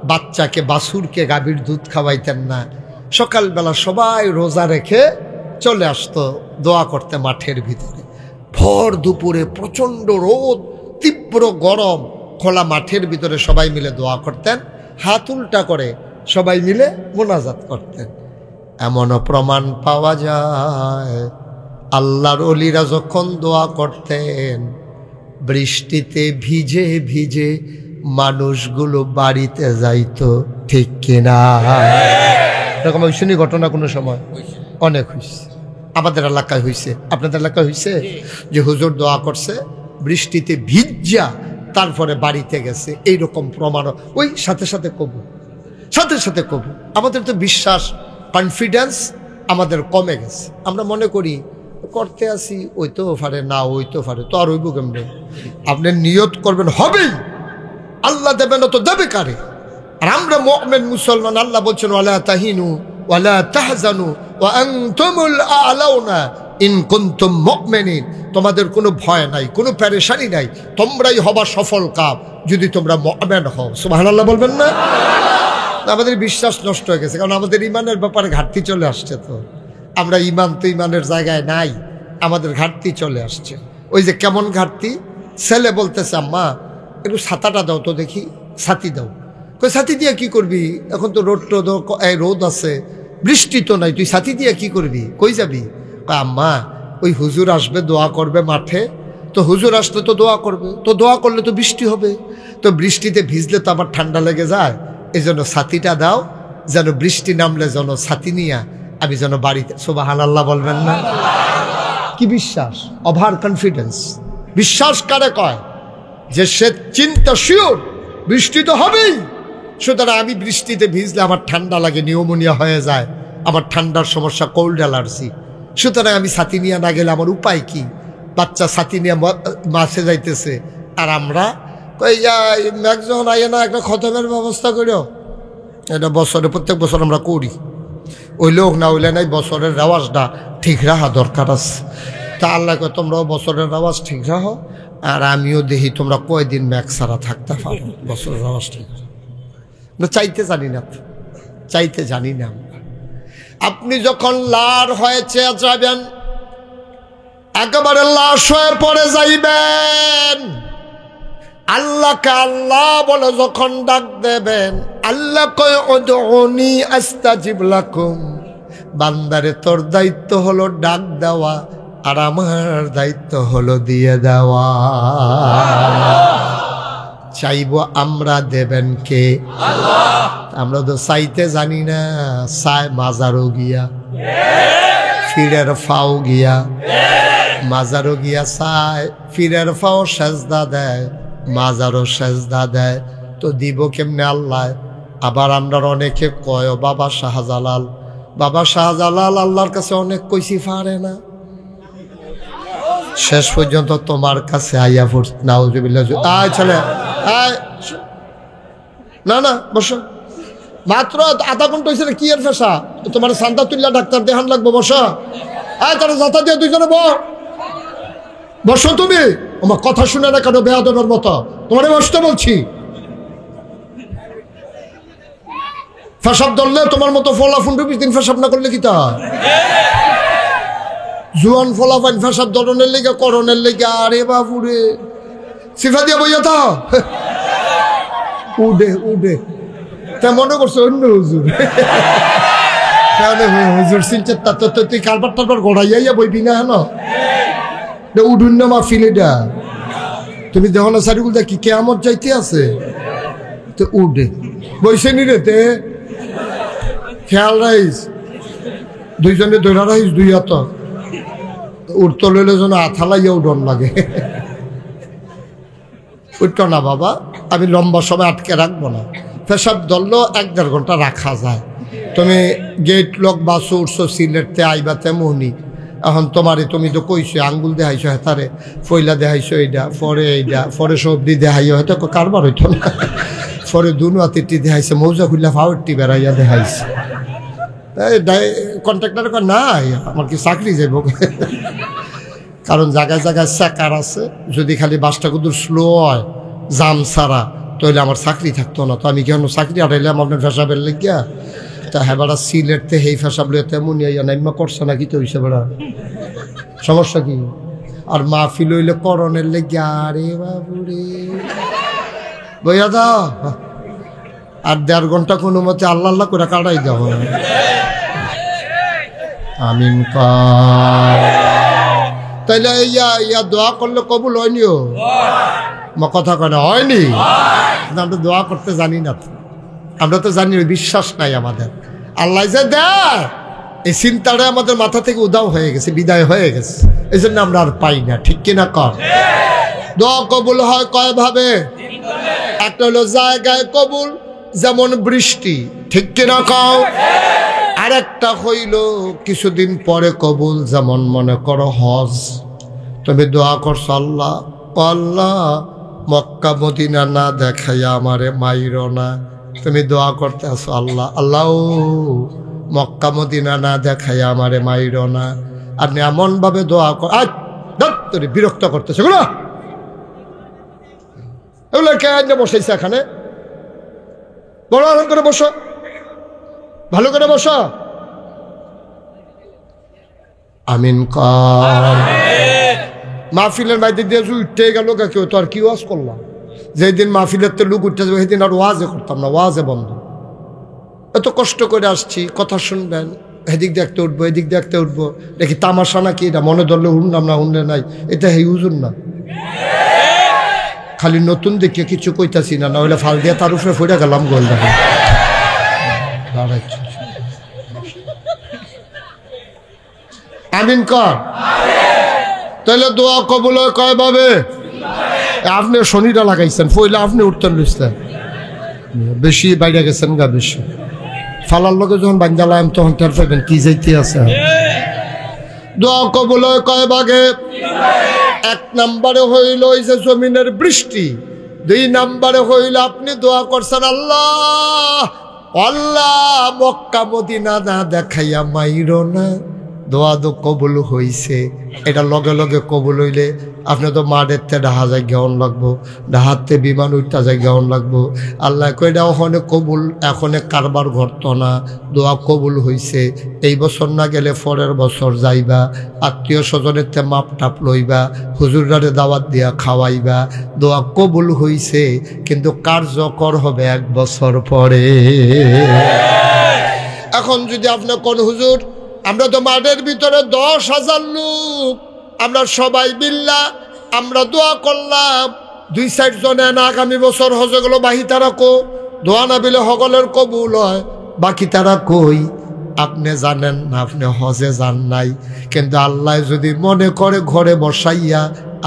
[SPEAKER 1] বাচ্চাকে, বাছুরকে গাভীর দুধ খাওয়াইতেন না। সকালবেলা সবাই রোজা রেখে চলে আসতো দোয়া করতে মাঠের ভিতরে। ভর দুপুরে প্রচণ্ড রোদ, তীব্র গরম, খোলা মাঠের ভিতরে সবাই মিলে দোয়া করতেন। হাত উল্টা করে সবাই মিলে মোনাজাত করতেন। এমনও প্রমাণ পাওয়া যায় আল্লাহর ওলিরা যখন দোয়া করতেন, বৃষ্টিতে ভিজে ভিজে মানুষগুলো বাড়িতে যাইতো। ঠিক কিনা? এরকম শুনি ঘটনা কোনো সময় অনেক হয়েছে, আমাদের এলাকায় হয়েছে, আপনাদের এলাকায় হয়েছে যে হুজুর দোয়া করছে, বৃষ্টিতে ভিজা তারপরে বাড়িতে গেছে। এইরকম প্রমাণ ওই সাথে সাথে কবুল, সাথে সাথে কবুল। আমাদের তো বিশ্বাস, কনফিডেন্স আমাদের কমে গেছে। আমরা মনে করি করতে আসি, ওইতেও পারে না, ওইতেও পারে, তো আর হইব কেমনে? আপনি নিয়ত করবেন হবেই, আল্লাহ দেবে না তো দেবে কারে? আর আমরা মুমিন মুসলমান, আল্লাহ বলছেন ওয়ালা তাহিনু ওয়ালা তাহজানু ওয়া আনতুমুল আ'লাউনা ইন কুনতুম মুমিনিন। তোমাদের কোনো ভয় নাই, কোনো পেরেশানি নাই, তোমরাই হবা সফল কাম যদি তোমরা মুমিন হও। সুবহানাল্লাহ বলবেন না? আমাদের বিশ্বাস নষ্ট হয়ে গেছে, কারণ আমাদের ইমানের ব্যাপারে ঘাটতি চলে আসছে। তো আমরা ইমান তো ইমানের জায়গায় নাই, আমাদের ঘাটতি চলে আসছে। ওই যে কেমন ঘাটতি, ছেলে বলতেছে আম্মা একটু ছাতাটা দাও তো দেখি। ছাতি দাও। কই ছাতি দিয়ে কি করবি? এখন তো রোদ আছে, বৃষ্টি তো নাই, তুই ছাতি দিয়ে কি করবি? কই যাবি? আম্মা ওই হুজুর আসবে, দোয়া করবে মাঠে, তো হুজুর আসলে তো দোয়া করবে, তো দোয়া করলে তো বৃষ্টি হবে, তো বৃষ্টিতে ভিজলে তো আবার ঠান্ডা লেগে যায়, এই জন্য ছাতিটা দাও, যেন বৃষ্টি নামলে যেন ছাতি নিয়া আমি যেন বাড়িতে। সুবহানাল্লাহ বলবেন না? কি বিশ্বাস, ওভার কনফিডেন্স। বিশ্বাস কারে কয়? যে সে চিন্তা শিওর বৃষ্টি তো হবেই, সুতরাং আমি বৃষ্টিতে ভিজলে আমার ঠান্ডা লাগে, নিউমোনিয়া হয়ে যায়, আমার ঠান্ডার সমস্যা, কোল্ড অ্যালার্জি, সুতরাং আমি ছাতি নিয়ে না গেলে আমার উপায় কি? বাচ্চা ছাতি নিয়ে মাসে যাইতেছে, আর আমরা একজন আইয়ে না একটা খতমের ব্যবস্থা করিও, এটা বছরে প্রত্যেক বছর আমরা করি। ওই লোক না হইলে নাই, বছরের রেওয়াজটা ঠিক রাখা দরকার আছে। তা আল্লাহকে তোমরাও বছরের রেওয়াজ ঠিক রাখো, আর আমিও দেখি তোমরা কয়দিন ম্যাক ছাড়া থাকতে পারো, বছরের রেওয়াজ ঠিক না। চাইতে জানি না, চাইতে জানি না। আপনি যখন লার হয়েছে যাবেন, একেবারে লাশ হয়ে পড়ে যাইবেন, আল্লাহকে আল্লাহ বলে যখন ডাক দেবেন, আল্লাহ কয় উদউনি আস্তাজিব লাকুম, বান্দারে তোর দায়িত্ব হলো ডাক দেওয়া, আর আমার দায়িত্ব হলো দিয়ে দেওয়া। চাইব আমরা, দেবেন কে? আল্লাহ। আমরা তো চাইতে জানি না, চাই মাজারও গিয়া, ফিরের ফাও গিয়া, মাজারও গিয়া চায়, ফিরের ফাও সেজদা দেয়, মাজারও সেজদা দেয়, তো দিব কেমনে আল্লাহ? আবার আমরা অনেকে কয় বাবা শাহজালাল, বাবা শাহজালাল আল্লাহর কাছে অনেক কইছি, পারে না, শেষ পর্যন্ত তোমার কাছে আইয়া পড়ছে। নাউজুবিল্লাহ। আয় ছেলে, আয়, না না বসো, মাত্র আধা ঘন্টা হয়েছে, কি এর ফেসা? তোমার সান্তা তুল্লা ডাক্তার দেখান লাগবো, বসো। আয় তারা যাতা দিয়ে দুইজনে বসো। তুমি আমার কথা শুনে না কেন বেয়াদবের মতো? তোমার বসতে বলছি। ফেসাব ধরলে তোমার মতো ফলা ফুন্ডু 20 দিন ফেসাব না করলে কি তা? জুয়ান ফলা ফাইন ফেসাব ধরনের লেগে, করণের লেগে, আরে বাবুরে সিফা দিয়া বইয়া তা উডে উডে, তা মনে করছো অন্য হুজুর। হুজুর চিনছে, তো তুই কারবার টারবার গড়াইয়া বইবি না হেন উডুন্য মাহফিল। এটা তুমি দেখো না সারিগুল দেখি কেয়ামত যাইতে আছে, তো উডে বইছে নি রেতে, খেয়াল রাইস, দুইজনে ধরা রাইস, দুই হাত উঠতে লইলে যেন আথালাইয়াও ডর লাগে। উঠতো না বাবা, আমি লম্বা সময় আটকে রাখবো না। পেশাব ধরলেও 1-1.5 ঘন্টা রাখা যায়। তুমি গেট লক বাসো উঠছো, সিলেটতে আইবাতে মোহনি, এখন তোমারে তুমি তো কইছো আঙ্গুল দেখাইছো, হেতারে ফইলা দেখাইছো, এইটা পরে সবজি দেখাইও, হয়তো কারবার হইতো না, পরে দুনুয়াতিটি দেখাইছে, মৌজা খুললা ফাউটি বেড়াইয়া দেখাইছে। কন্ট্রাক্টর না আমার কি চাকরি যাইব? কারণ জায়গায় জায়গায় চেকার আছে, যদি খালি বাসটা কুদুর স্লো হয়, জাম ছাড়া, তাহলে আমার চাকরি থাকতো না। তো আমি কেন চাকরি আটাইলাম আপনার ফেসাবের লেগিয়া? তা হ্যাঁ বেড়া সিলেটতে হেই ফেসাব লিয়ে তেমন নাইমা করছে না, কি তো হইছে বেড়া, সমস্যা কি? আর মাহফিল হইলে করণের লেগিয়া, আরে বাবুরে বইয়া দাও, আর 1.5 ঘন্টা কোনো মতে আল্লাহ আল্লাহ করে কাটাই দেওয়া। আমিন। তাইলে ইয়া দোয়া করলে কবুল হয়নিও? কথা কেন হয়নি? আমরা দোয়া করতে জানি না, আমরা তো জানি, বিশ্বাস নাই আমাদের। আল্লাহ যে দেয়, এই চিন্তাটা আমাদের মাথা থেকে উদাও হয়ে গেছে, বিদায় হয়ে গেছে, এই জন্য আমরা আর পাই না। ঠিক কিনা কর? দোয়া কবুল হয় কয় ভাবে? একটা হলো জায়গায় কবুল, যেমন বৃষ্টি, ঠিক কিনা কও? আরেকটা হইল কিছুদিন পরে কবুল, যেমন মনে করো হজ। তুমি দোয়া করছো আল্লাহ, আল্লাহ মক্কা মদিনা না দেখাইয়া আমারে মাইরো না। তুমি দোয়া করতে আসো আল্লাহ, আল্লাহ মক্কা মদিনা না দেখাইয়া আমারে মাইরো না। আপনি এমন ভাবে দোয়া কর, তোর বিরক্ত করতেছে এগুলো, এগুলো কে বসাইছে এখানে? বড় আরাম করে বসো, ভালো করে বসো। আমিন। মাহফিলের বাইরে দিয়ে উঠতে গেল কেউ, তো আর কি ওয়াজ করলাম? যেদিন মাহফিলের তো লোক উঠতে যাবে, সেদিন আর ওয়াজে করতাম না, ওয়াজে বন্ধ। এত কষ্ট করে আসছি, কথা শুনবেন, এদিক দেখতে উঠবো, এদিক দেখতে উঠবো, দেখি তামাশা নাকি এটা, মনে ধরলে শুনলাম না, শুনলে নাই, এটা হে হুজুর না, খালি নতুন দেখে কিছু কইতাছি না, না হইলে ফাল দিয়া তার উপরে ফইরা গেলাম গোল দেখে আমিন কর। তাহলে দোয়া কবুল হয় কয় ভাবে? আপনি শনিটা লাগাইছেন, ফইলে আপনি উঠতেন লইছেন, বেশি বাইরে গেছেন গা, বেশি ফালার লগে যখন বাঞ্জালাম তখন টের পাইবেন কি যাইতে আছে। দোয়া কবুল হয় কয় ভাগে? এক নম্বরে হইল ওই যে জমিনের বৃষ্টি, দুই নম্বরে হইল আপনি দোয়া করছেন আল্লাহ আল্লাহ মক্কা মদিনা না দেখাইয়া মাইরো না। দোয়া তো কবুল হইছে, এটা লগে লগে কবুল হইলে আপনি তো মাঠেরতে ডাহা যায় গেউন লাগবো, ডাহাতে বিমান উঠতে যায় গেউন লাগবো। আল্লাহ কইটা ওখানে কবুল, এখনে কারবার ঘটত না, দোয়া কবুল হইছে। এই বছর না গেলে পরের বছর যাইবা, আত্মীয় স্বজনের তে মাপ টাপ লইবা, হুজুরারে দাওয়াত দিয়া খাওয়াইবা, দোয়া কবুল হইছে। কিন্তু কার্যকর হবে 1 বছর পরে। এখন যদি আপনি কোন হুজুর, আমরা তো মাঠের ভিতরে 10,000 লোক, আমরা সবাই মিল্লা আমরা দোয়া করলাম 2-4 জনে না আগামী বছর হজে গেল, বাকি তারা কো দোয়া না বিলে হগলের কবুল হয়, বাকি তারা কই? আপনি জানেন না, আপনি হজে যান নাই, কিন্তু আল্লাহ যদি মনে করে ঘরে বসাইয়া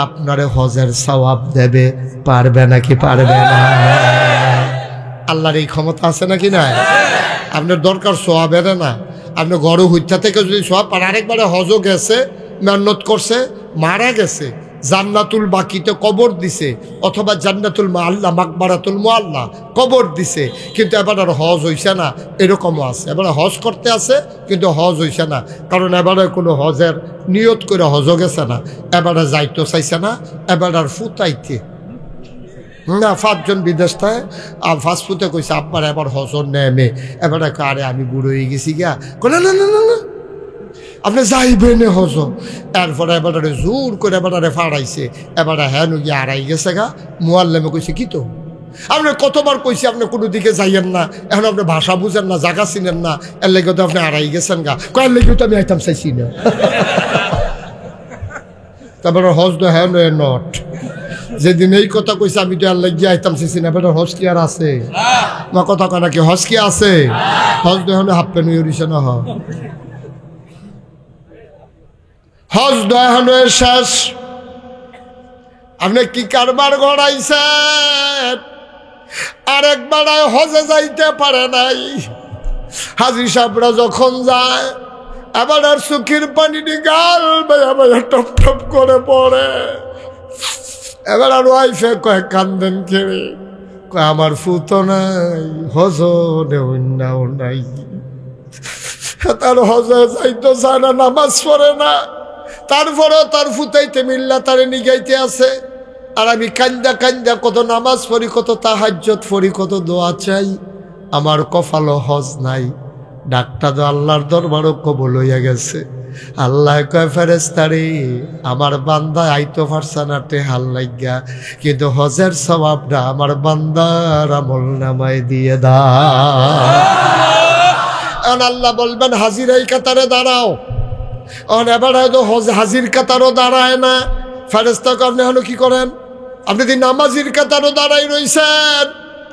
[SPEAKER 1] আপনারে হজের সওয়াব দেবে, পারবে নাকি পারবে না? আল্লাহর এই ক্ষমতা আছে নাকি না? আপনার দরকার সওয়াবের না, আপনি ঘরে হইতা থেকে যদি সওয়াব পান, আরেকবারে হজও গেছে, মেহনত করছে, মারা গেছে, জান্নাতুল বাকিতে কবর দিছে, অথবা জান্নাতুল মুআল্লা মাকবারাতুল মুআল্লা কবর দিছে, কিন্তু এবার আর হজ হইছে না, এরকমও আছে। এবারে হজ করতে আছে কিন্তু হজ হইছে না, কারণ এবারে কোনো হজের নিয়ত করে হজও গেছে না, এবারে যাইতো চাইছে না, এবার আর ফুতাইতে না। 5 জন বিদেশ থাকে, আর ফাস্টফুডে কইছে আপনার এবার হজর নেমে, এবারে আরে আমি বুড়ো হয়ে গেছি গিয়া, না না না না না আপনি যাইবেন হজ। এরপরে এবারে জোর করে এবারে ফাড়াইছে, এবারে হ্যাঁ গিয়ে আড়াই গেছে গা। মুআল্লিমে কইছে কি তো আপনি কতবার কইছি আপনি কোনো দিকে যাইয়েন না, এখন আপনি ভাষা বুঝেন না, জায়গা চিনেন না, এর লেগে তো আপনি আড়াই গেছেন গা। কয়ের লেগে তো আমি আইতাম চাইছি না। তারপরে হজ তো হ্যাঁ নট, যেদিন এই কথা কইছে আমি তো আর লাগিয়ে আইতাম চাইছি না, এবার হজ কি আর আছে? আমার কথা কয় নাকি হজ কি আছে? হজ তো এখন হাফ প্যান্ট হইছে না, হজ দয়ানো শেষ। আপনি কি কারবার গড়াইছেন? আরেকবার হজে যাইতে পারে নাই। হাজি সাহেবরা যখন যায়, আবার আর চোখের পানি গাল বেয়া বেয়া টপ টপ করে পড়ে। এবার আর ওয়াইফে কয় কান্দেন খেয়ে, কয় আমার ফুতো নাই, হজনে অন্যাও নাই। তার হজে যাইতে চায় না, নামাজ পড়ে না, তারপরেও তার ফুতাইতে মিল্লা তারে নিগাইতে আছে। আর আমি কান্দা কান্দা কত নামাজ পড়ি, কত তাহাজ্জুদ পড়ি, কত দোয়া চাই, আমার কপালও হজ নাই। ডাক্তার তো আল্লাহর দরবারও কবুল হইয়া গেছে। আল্লাহ কয় ফেরেশতারে, আমার বান্দা আইতো পারছে না টেহাল লাগিয়া, কিন্তু হজের সওয়াবটা আমার বান্দার আমল নামায় দিয়ে দাও। আল্লাহ বলবেন হাজির এই কাতারে দাঁড়াও। এবার হয়তো হাজির কাতারও দাঁড়ায় না। ফেরেশতাকে আপনি হলো কি করেন? আপনি যদি নামাজির কাতারও দাঁড়াই রইছেন,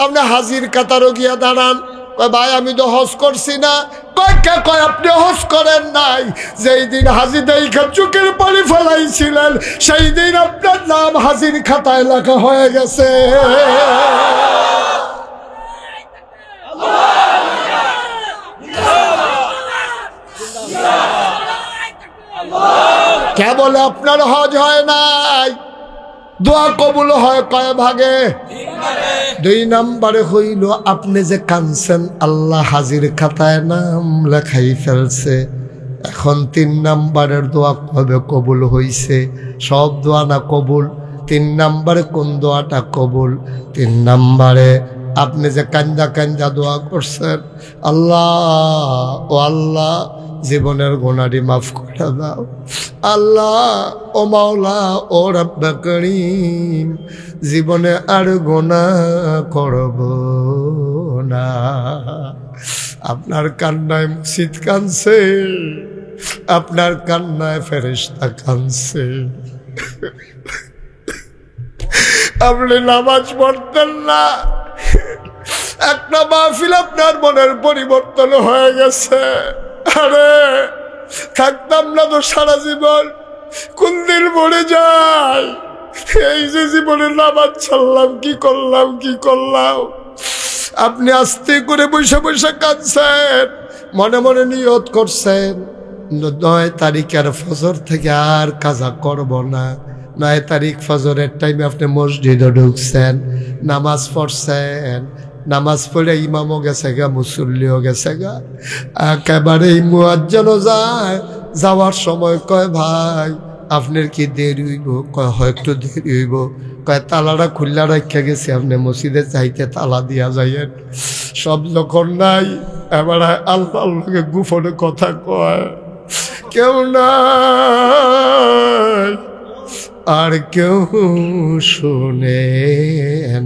[SPEAKER 1] আপনি হাজির কাতারও গিয়া দাঁড়ান। কয় ভাই আমি তো হজ করছি না। কয় আপনি হজ করেন নাই, যেই দিন হাজি দেখা চোখের পানি ফেলাইছিলেন, সেই দিন আপনার নাম হাজির খাতায় লেখা হয়ে গেছে। কে বলে আপনার হজ হয় নাই? দোয়া কবুল হয় কয় ভাগে? 2 নম্বরে হইল আপনি যে কানছেন, আল্লাহ হাজির খাতায় নাম লেখাই ফেলছে। এখন 3 নম্বরের দোয়া কবে কবুল হইছে? সব দোয়া না কবুল। 3 নম্বরে কোন দোয়াটা কবুল? 3 নম্বরে আপনি যে কান্দা কান্দা দোয়া করছেন, আল্লাহ ও আল্লাহ জীবনের গুনাহটি মাফ করে দাও, আল্লাহ ও মাওলা ও রব্বে করিম, জীবনে আর গুনাহ করব না। আপনার কান্নায় মসজিদ কাঁদছে, আপনার কান্নায় ফেরেশতা কাঁদছে। আপনি নামাজ পড়তেন না, একটা মাহফিল আপনার মনের পরিবর্তন হয়ে গেছে। আরে থাকতাম না তো সারা জীবন, কোন দিন মরে যায়। এই যে জীবনে নামাজ ছাড়লাম, কি করলাম কি করলাম। আপনি আস্তে করে বৈশা বৈশা কাঁদছেন, মনে মনে নিয়ত করছেন 9 তারিখের ফজর থেকে আর কাজা করব না। 9 তারিখ ফজরের টাইমে আপনি মসজিদে ঢুকছেন, নামাজ পড়ছেন, নামাজ পড়ে ইমামও গেছে গা, মুসল্লিও গেছে গা, একেবারে মুয়াজ্জিনও যায়। যাওয়ার সময় কয় ভাই আপনার কি দেরি হইব? কয় হয় একটু দেরি হইব। কয় তালাটা খুল্লা রাখা গেছে, আপনি মসজিদে চাইতে তালা দিয়া যাইয়েন। সব যখন নাই, এবার আল্লাহর লোকে গোপনে কথা কয়, কেউ নাই আর কেউ শুনে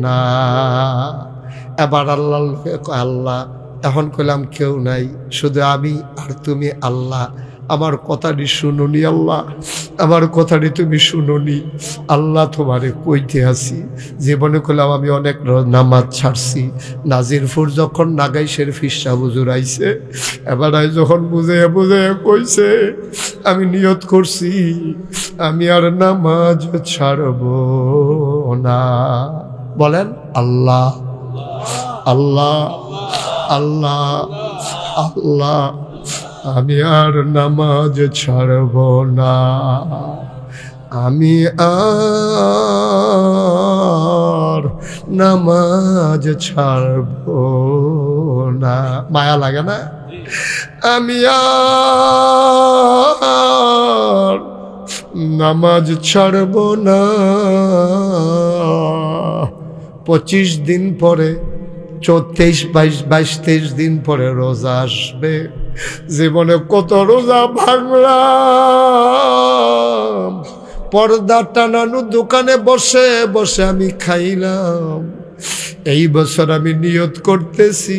[SPEAKER 1] না। এবার আল্লাহর লোকে কয় আল্লাহ, এখন কইলাম কেউ নাই, শুধু আমি আর তুমি আল্লাহ। আমার কথাটি শুনুনি আল্লাহ, আমার কথাটি তুমি শুনুনি আল্লাহ। তোমারে কইতে আসি, জীবনে কইলাম আমি অনেক নামাজ ছাড়ছি। নাজিরপুর যখন নাগাইশের ফিসা বুজুর আইছে, এবার যখন বুঝে বুঝে কইছে, আমি নিয়ত করছি আমি আর নামাজ ছাড়ব না। বলেন আল্লাহ আল্লাহ আল্লাহ আল্লাহ, আমি আর নামাজ ছাড়ব না, আমি আর নামাজ ছাড়ব না। মায়া লাগে না? আমি আর নামাজ ছাড়ব না। 25 দিন পরে 23, 22, 23 দিন পরে রোজা আসবে। জীবনে কত রোজা ভাঙলাম, পর্দা টানানো দোকানে বসে বসে আমি খাইলাম। এই বছর আমি নিয়ত করতেছি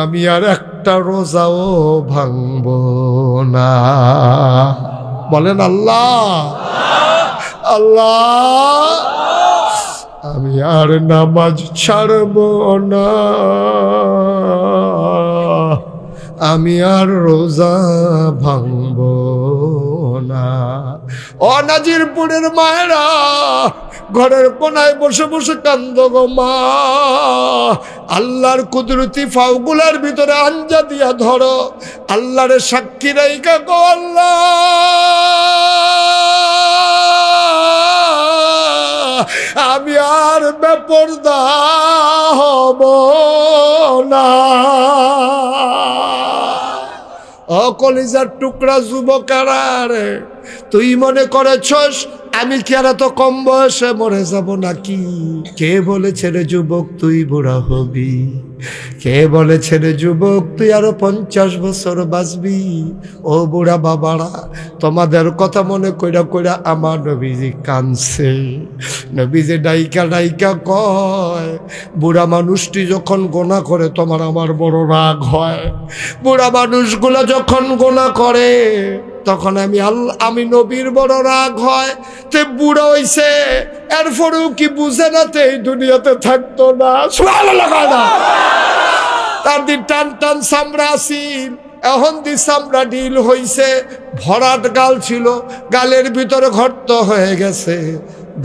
[SPEAKER 1] আমি আর একটা রোজাও ভাঙব না। বলেন আল্লাহ আল্লাহ, আমি আর নামাজ ছাড়ব না, আমি আর রোজা ভাঙব না। ও নাজিরপুরের মায়েরা, ঘরের কোনায় বসে বসে কান্দ গো মা। আল্লাহর কুদরতি ফাউগুলার ভিতরে আঞ্জা দিয়া ধরো, আল্লাহরে সাক্ষী রাইখা গো আল্লাহ, আমি আর বেপরদা হব না। ও কলিজার টুকরা যুবকেরা রে, তুই মনে করেছস আমি কি আর এত কম বয়সে মরে যাব নাকি? কে বলেছে রে যুবক তুই বুড়া হবি? কে বলেছে রে যুবক তুই আরো 50 বছর বাঁচবি? ও বুড়া বাবারা, তোমাদের কথা মনে কইরা কইরা আমার নবীজি কানছে। নবীজি ডাইকা ডাইকা কয়, বুড়া মানুষটি যখন গোনা করে তোমার আমার বড় রাগ হয়। বুড়া মানুষগুলা যখন গোনা করে তখন আমি নবীর বড় রাগ হয়। তে বুড়া হইছে, এরপরেও কি বুঝে না তে এই দুনিয়াতে থাকতো না? সুবহানাল্লাহ। তার দিন টান টান চামড়া আছিল, এখন দি চামড়া ঢিল হইছে। ভরাট গাল ছিল, গালের ভিতরে ঘর্ত হয়ে গেছে।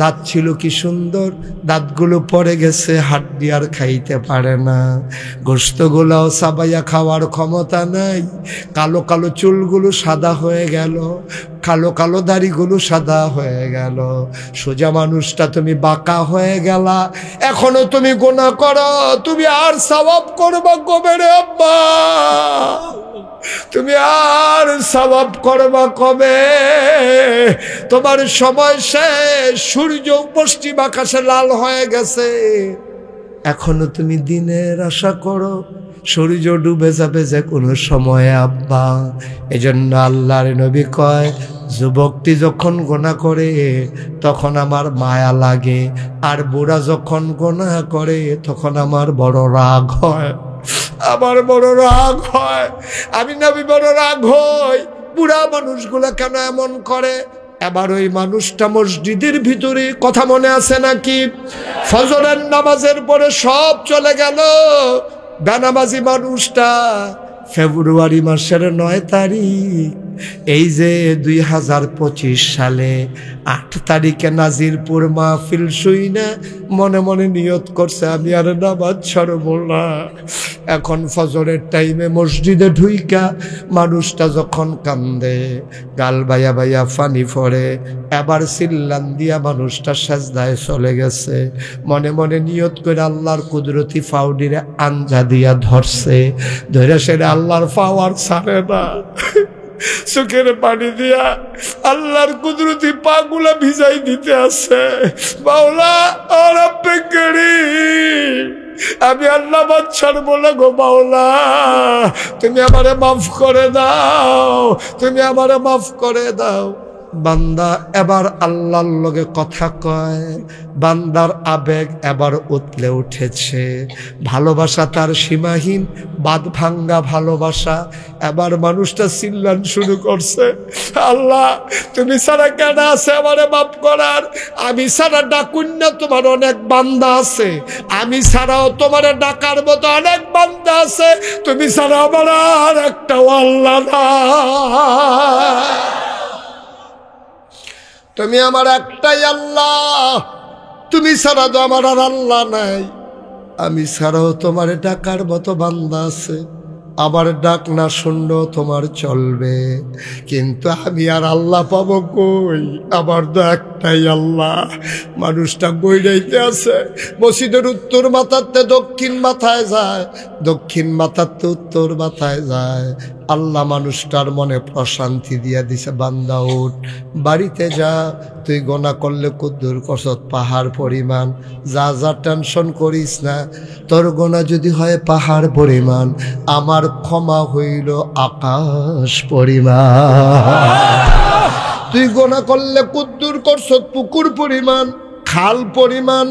[SPEAKER 1] দাঁত ছিল কি সুন্দর, দাঁতগুলো পড়ে গেছে, হাড্ডি আর খাইতে পারে না। গোশতগুলাও চাবাইয়া খাওয়ার ক্ষমতা নাই। কালো কালো চুলগুলো সাদা হয়ে গেল, কালো কালো দাড়িগুলো সাদা হয়ে গেল। সোজা মানুষটা তুমি বাঁকা হয়ে গেলা। এখনো তুমি গুনাহ করো, তুমি আর সওয়াব করবা কবে রে আব্বা? তুমি আর সওয়াব করবা কবে? তোমার সময় শেষ, সূর্য পশ্চিম আকাশে লাল হয়ে গেছে। এখনো তুমি দিনের আশা করো, সূর্য ডুবে যাবে যে কোনো সময়ে আব্বা। এজন্য আল্লাহর নবী কয়, যুবকটি যখন গুনাহ করে তখন আমার মায়া লাগে, আর বুড়া যখন গুনাহ করে তখন আমার বড় রাগ হয়। আমার বড় রাগ হয়, আমি নবী বড় রাগ হই। বুড়া মানুষগুলা কেন এমন করে? এবার ওই মানুষটা মসজিদের ভিতরে, কথা মনে আছে নাকি? ফজরের নামাজের পরে সব চলে গেল, বেনামাজি মানুষটা ফেব্রুয়ারি মাসের 9 তারিখ, এই যে 2025 সালে 8 তারিখে নাজিরপুর মাহফিল শুই না মনে মনে নিয়ত করছে আমি আর নামাজ ছাড়বো না। এখন ফজরের টাইমে মসজিদে ঢুইকা মানুষটা যখন কান্দে, গাল বাইয়া বাইয়া পানি পড়ে, এবার চিল্লান দিয়া মানুষটা সেজদায় চলে গেছে। মনে মনে নিয়ত করে আল্লাহর কুদরতি ফাউডিরে আঞ্জা দিয়া ধরছে, ধরে সেটা আল্লাহর পাওয়ার ছাড়ে না, চোখের পানি দিয়া আল্লাহর কুদরতি পাগুলা ভিজাই দিতে আছে। মাওলা ও রব্বে কারীম, আমি আল্লাহ বাদ ছাড়বো না গো মাওলা, তুমি আমারে মাফ করে দাও, তুমি আমারে মাফ করে দাও। বান্দা এবার আল্লাহর লগে কথা কয়, বান্দার আবেগ এবার উতলে উঠেছে, ভালোবাসা তার সীমাহীন, বাঁধ ভাঙ্গা ভালোবাসা। এবার মানুষটা চিল্লান শুরু করছে, আল্লাহ তুমি ছাড়া কেন আছে আমারে মাফ করার? আমি ছাড়া ডাকুন না তোমার অনেক বান্দা আছে, আমি ছাড়াও তোমার ডাকার মতো অনেক বান্দা আছে, তুমি ছাড়া আমার আর একটাও আল্লাহ না, তুমি আমার একটাই আল্লাহ, তুমি ছাড়া তো আমার আর আল্লাহ নাই, আমি ছাড়াও তোমার ডাকার মতো বান্দা আছে, আবার ডাক না শুনলেও তোমার চলবে, কিন্তু আমি আর আল্লাহ পাবো কই? আমার তো একটাই আল্লাহ। মানুষটা বইরাইতে আছে, মসজিদের উত্তর মাথাতে দক্ষিণ মাথায় যায়, দক্ষিণ মাথাতে উত্তর মাথায় যায়। আল্লাহ মানুষটার মনে প্রশান্তি দিয়া দিছে, বান্দা উঠ, বাড়িতে যা, তুই গোনা করলে কুদ্দুর করছত পাহাড় পরিমাণ, যা যা টেনশন করিস না, তোর গোনা যদি হয় পাহাড় পরিমাণ, আমার ক্ষমা হইল আকাশ পরিমাণ। তুই গোনা করলে কুদ্দুর করছত পুকুর পরিমাণ, খাল পরিমাণ,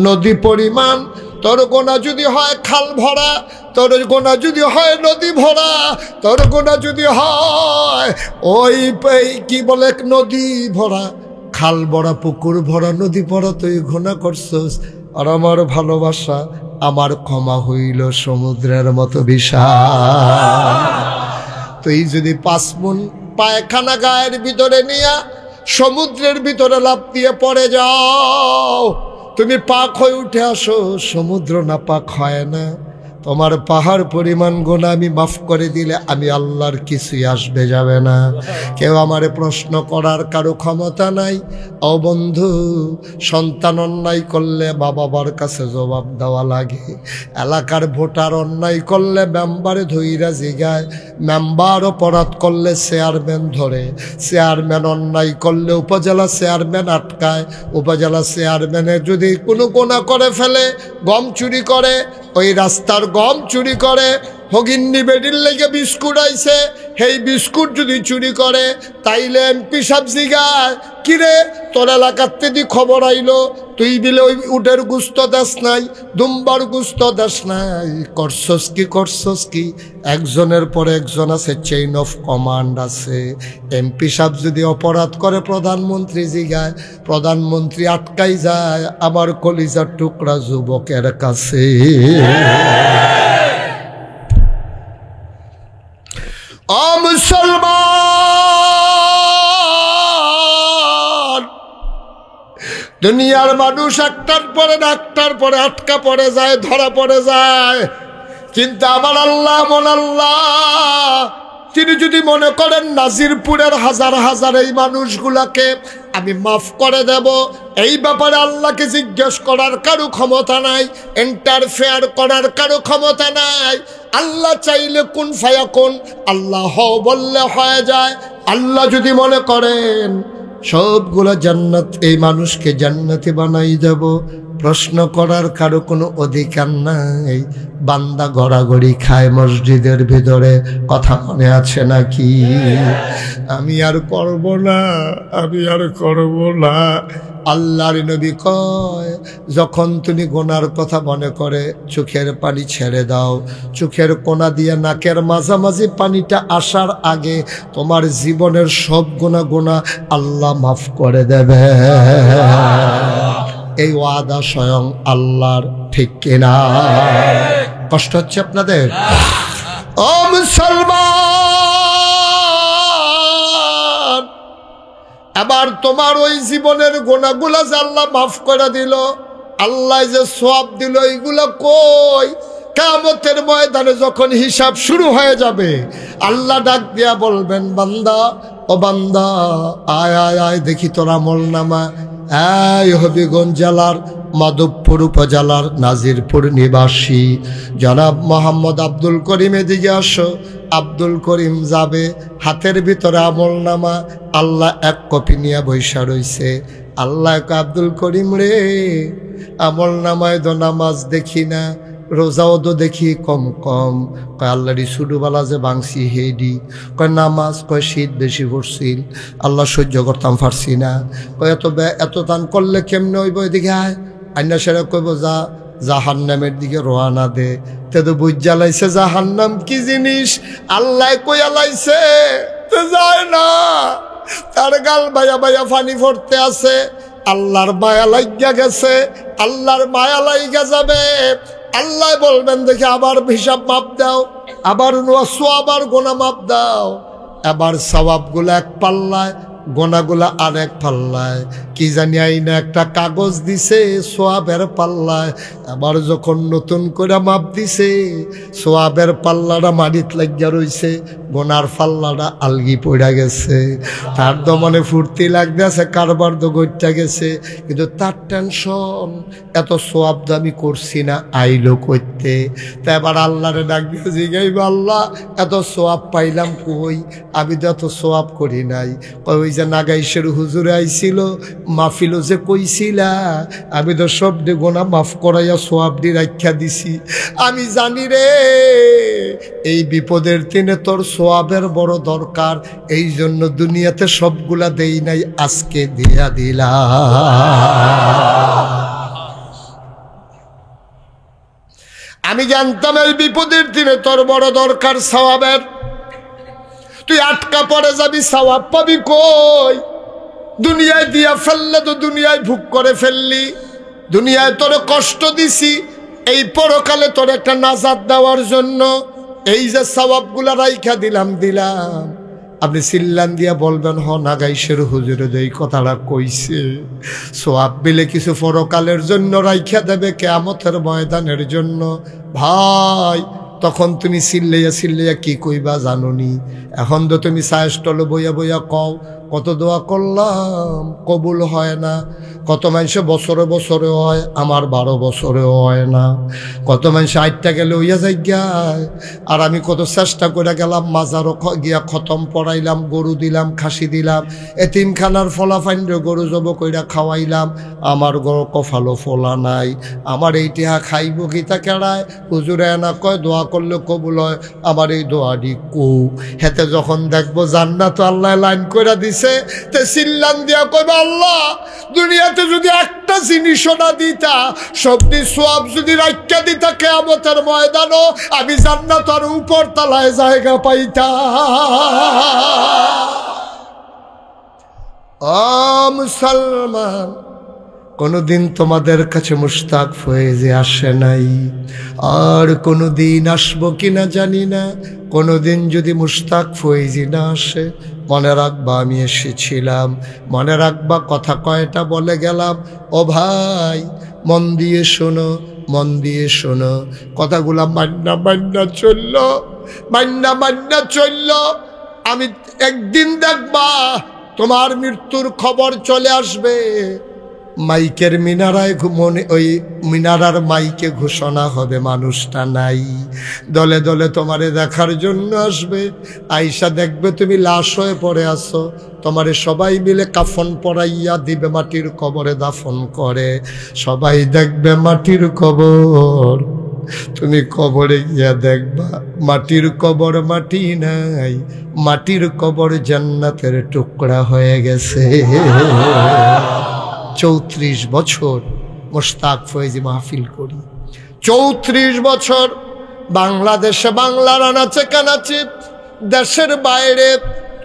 [SPEAKER 1] নদী পরিমাণ, তোর গোনা যদি হয় খাল ভরা, তোর গোনা যদি হয় নদী ভরা, তোর গোনা যদি হয় ওই কি বলে নদী ভরা, খাল ভরা, পুকুর ভরা, নদী ভরা, তুই গোনা করছস, আর আমার ভালোবাসা, আমার ক্ষমা হইল সমুদ্রের মতো বিশাল। তুই যদি 5 মণ পায়খানা গায়ের ভিতরে নিয়া সমুদ্রের ভিতরে লাফ দিয়ে পড়ে যাও, তুমি পাক হয়ে উঠে আসো, সমুদ্র না পাক হয় না। তোমার পাহাড় পরিমাণ গুনাহ আমি মাফ করে দিলে আমি আল্লাহর কিছুই আসবে যাবে না। কেউ আমারে প্রশ্ন করার কারো ক্ষমতা নাই। ও বন্ধু, সন্তান অন্যায় করলে বাবার কাছে জবাব দেওয়া লাগে, এলাকার ভোটার অন্যায় করলে মেম্বারে ধইরা জিগায়, মেম্বার অপরাধ করলে চেয়ারম্যান ধরে, চেয়ারম্যান অন্যায় করলে উপজেলা চেয়ারম্যান আটকায়, উপজেলা চেয়ারম্যানের যদি কোনো গুনাহ করে ফেলে, গম চুরি করে, ওই রাস্তার গম চুরি করে, হগিন্নি বেডির লেগে বিস্কুট আইছে, সেই বিস্কুট যদি চুরি করে, তাইলে এমপি সাহেব জিগায়, কিরে তোর এলাকার থেকে খবর আইলো, তুই বিলে ওই উটের গুস্ত দাস নাই, দুম্বার গুস্ত দাস নাই, করছস কি? একজনের পর একজন আছে, চেইন অফ কমান্ড আছে। এমপি সাহেব যদি অপরাধ করে প্রধানমন্ত্রী জিগায়, প্রধানমন্ত্রী আটকাই যায় আমার কলিজার টুকরা যুবকের কাছে। ও মুসলমান, দুনিয়ার মানুষ একটার পরে একটার পরে আটকা পড়ে যায়, ধরা পড়ে যায়, কিন্তু আমার আল্লাহ মন আল্লাহ, তিনি যদি মনে করেন নাজিরপুরের হাজার হাজার এই মানুষগুলাকে আমি মাফ করে দেব, এই ব্যাপারে আল্লাহকে জিজ্ঞেস করার কারো ক্ষমতা নাই, ইন্টারফেয়ার করার কারো ক্ষমতা নাই। আল্লাহ চাইলে কুন ফায়াকুন, আল্লাহ হও বললে হয়ে যায়। আল্লাহ যদি মনে করেন সবগুলো জান্নাত, এই মানুষকে জান্নাতি বানাই দেব, প্রশ্ন করার কারো কোনো অধিকার নাই। বান্দা গড়াগড়ি খায় মসজিদের ভিতরে, কথা মনে আছে নাকি? আমি আর করব না, আমি আর করব না। আল্লাহর নবী কয়, যখন তুমি গোনার কথা মনে করে চোখের পানি ছেড়ে দাও, চোখের কোনা দিয়ে নাকের মাঝামাঝি পানিটা আসার আগে তোমার জীবনের সব গুনাহ আল্লাহ মাফ করে দেবে। এই ওয়াদা স্বয়ং আল্লাহর, ঠিক কিনা? কষ্ট হচ্ছে আপনাদের? ও মুসলমান, আবার তোমার ওই জীবনের গুনাহগুলা যে আল্লাহ মাফ করে দিল, আল্লাহ যে সওয়াব দিল, এইগুলা কই? কিয়ামতের ময়দানে যখন হিসাব শুরু হয়ে যাবে, আল্লাহ ডাক দিয়া বলবেন, বান্দা, ও বান্দা, আয় আয় আয় দেখি তোর আমলনামা। এই হবিগঞ্জ জেলার মাধবপুর উপজেলার নাজিরপুর নিবাসী জনাব মোহাম্মদ আব্দুল করিম, এদিকে আসো। আব্দুল করিম যাবে, হাতের ভিতরে আমলনামা। আল্লাহ এক কপি নিয়ে বৈশা রইছে। আল্লাহ আব্দুল করিম রে, আমলনামায় তো নামাজ দেখি না, রোজাও তো দেখি কম কম। কয় আল্লাহরি ছোটবেলা যে বাংসি হেডি। কয় নামাজ, কয় শীত বেশি পড়ছিল, আল্লাহ সহ্য করতাম পারছি না। কয় এত দান করলে কেমনে হইব? এদিকে আয়। আইনা সেরা কইব, যা জাহান্নামের দিকে রওনা দে। তে তো বুঝ জ্বালাইছে জাহান্নাম কি জিনিস, আল্লাহ কইয়া লাইছে, তো যায় না। তার গাল বাইয়া বাইয়া পানি পড়তে আছে। আল্লাহর মায়া লাগিয়া গেছে, আল্লাহর মায়া লাগিয়া যাবে। আল্লাহ বলবেন, দেখি আবার হিসাব মাপ দাও, আবার আবার গোনা মাপ দাও। আবার সওয়াবগুলো এক পাল্লায়, গোনাগুলা আর এক পাল্লায়। কি জানি আইনা একটা কাগজ দিছে সোয়াবের পাল্লায়। আবার যখন নতুন করে মাপ দিছে, সোয়াবের পাল্লাটা মাটিত লাগিয়া রইছে, গোনার পাল্লাটা আলগি পড়া গেছে। তার তো মনে ফুর্তি লাগতেছে, কারবার তো গইটা গেছে, কিন্তু তার টেনশন, এত সোয়াব তো আমি করছি না, আইলো করতে। তা এবার আল্লাহরে ডাক দিয়ে জিগাইব, আল্লাহ এত সোয়াব পাইলাম কই? আমি তো এত সোয়াব করি নাই। ওই যে নাগাইশের হুজুরে আইছিল, মাহফিলও যে কইছিলা, আমি তো সব দে গোনা মাফ করাইয়া সোয়াব দি রাখা দিছি। আমি জানি রে, এই বিপদের দিনে তোর সোয়াবের বড় দরকার, এই জন্য দুনিয়াতে সবগুলা দেই নাই, আজকে দিয়া দিলা। আমি জানতাম এই বিপদের দিনে তোর বড় দরকার সওয়াবের। তুই আটকা পড়ে যাবি, সওয়াব পাবি কই? দুনিয়ায় দিয়া ফেললে তো দুনিয়ায় ভোগ করে ফেললি, দুনিয়ায় তোর কষ্ট দিছি, এই পরকালে তোর একটা নাজাত দেওয়ার জন্য এই যে সওয়াবগুলা রাইখা দিলাম। আপনি চিল্লান দিয়া বলবেন, হ নাগাইশের হুজুরে এই কথাটা কইছে, সোয়াব বিলে কিছু পরকালের জন্য রাইখা দেবে, কিয়ামতের ময়দানের জন্য। ভাই, তখন তুমি চিল্লাইয়া কি কইবা জানোনি? এখন তো তুমি সায়স্টলে বইয়া বইয়া কও, কত দোয়া করলাম কবুল হয় না। কত মানুষে বছরে বছরে হয়, আমার 12 বছরেও হয় না। কত মানুষ 8টা গেলে হইয়া যাই গায়, আর আমি কত চেষ্টা করে গেলাম, মাজারও গিয়া খতম পড়াইলাম, গরু দিলাম, খাসি দিলাম, এতিমখানার ফলা ফাইন্ডে গরু জব কইরা খাওয়াইলাম, আমার গরু কফালো ফলা নাই। আমার এই টিহা খাইব গীতা কেড়ায়, হুজুরে না কয় দোয়া করলে কবুল হয়, আমার এই দোয়াটি কৌ। হেতে যখন দেখবো জান্নাত আল্লাহ লাইন করে দিছে, তে চিল্লান দিয়া কইবা, আল্লাহ দুনিয়াতে যদি একটা জিনিসও না দিতা, সবদি সোয়াব যদি রাখা দিতা, কিয়ামতের ময়দানও আমি জান্নাতের উপর তলায় জায়গা পাইতা। ও মুসলমান, কোনদিন তোমাদের কাছে মুশতাক ফয়েজে আসে নাই, আর কোনদিন আসবো কিনা জানি না। কোনদিন যদি মুশতাক ফয়েজি না আসে, মনে রাখবা আমি এসেছিলাম, মনে রাখবা কথা কয়টা বলে গেলাম। ও ভাই, মন দিয়ে শোনো, মন দিয়ে শোনো, কথাগুলা মান্না চলল। আমি একদিন দেখবা তোমার মৃত্যুর খবর চলে আসবে। মাইকের মিনারায় মনে ওই মিনারার মাইকে ঘোষণা হবে মানুষটা নাই, দলে দলে তোমারে দেখার জন্য আসবে, আইসা দেখবে তুমি লাশ হয়ে পড়ে আসো, তোমারে সবাই মিলে কাফন পরাইয়া দিবে, মাটির কবরে দাফন করে, সবাই দেখবে মাটির কবর, তুমি কবরে গিয়া দেখবা মাটির কবর মাটি নাই, মাটির কবর জান্নাতের টুকরা হয়ে গেছে। 34 বছর মোশতাক ফয়েজি মাহফিল করি, 34 বছর বাংলাদেশে, বাংলার আনাচে কানাচে, দেশের বাইরে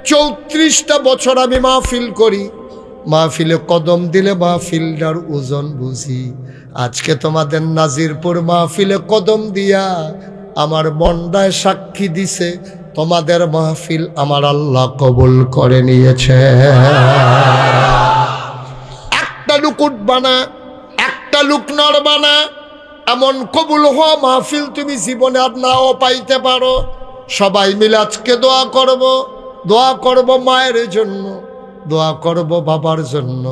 [SPEAKER 1] 34টা বছর আমি মাহফিল করি। মাহফিলে কদম দিলে মাহফিলটার ওজন বুঝি। আজকে তোমাদের নাজিরপুর মাহফিলে কদম দিয়া আমার মনটায় সাক্ষী দিছে, তোমাদের মাহফিল আমার আল্লাহ কবুল করে নিয়েছে। একটা লুক উঠবা না, একটা লুক নড়বা না, এমন কবুল হওয়া মাহফিল তুমি জীবনে আর নাও পাইতে পারো। সবাই মিলে আজকে দোয়া করব, দোয়া করব মায়ের জন্য, দোয়া করব বাবার জন্য।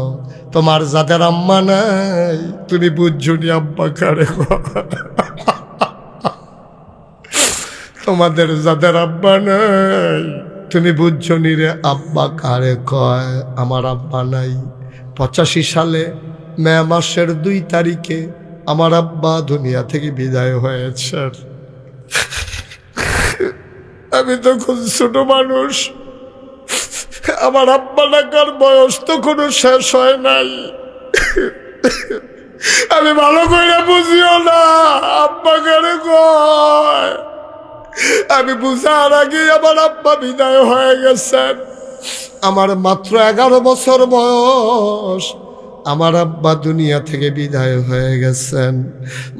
[SPEAKER 1] তোমার যাদের আম্মা নাই তুমি বুঝছো নি আব্বা কারে, তোমাদের যাদের আব্বা নাই তুমি বুঝছো নি রে আব্বা কারে কয়। আমার আব্বা নাই। 85 সালে মে মাসের 2 তারিখে আমার আব্বা দুনিয়া থেকে বিদায় হয়েছে। আমি তখন ছোট মানুষ, আমার আব্বা ডাকার বয়স তখনও শেষ হয় নাই। আমি ভালো করে বুঝিও না আব্বা কারে কয়। আমি বুঝার আগে আমার আব্বা বিদায় হয়ে গেছেন। আমার মাত্র 11 বছর বয়স, আমার আব্বা দুনিয়া থেকে বিদায় হয়ে গেছেন।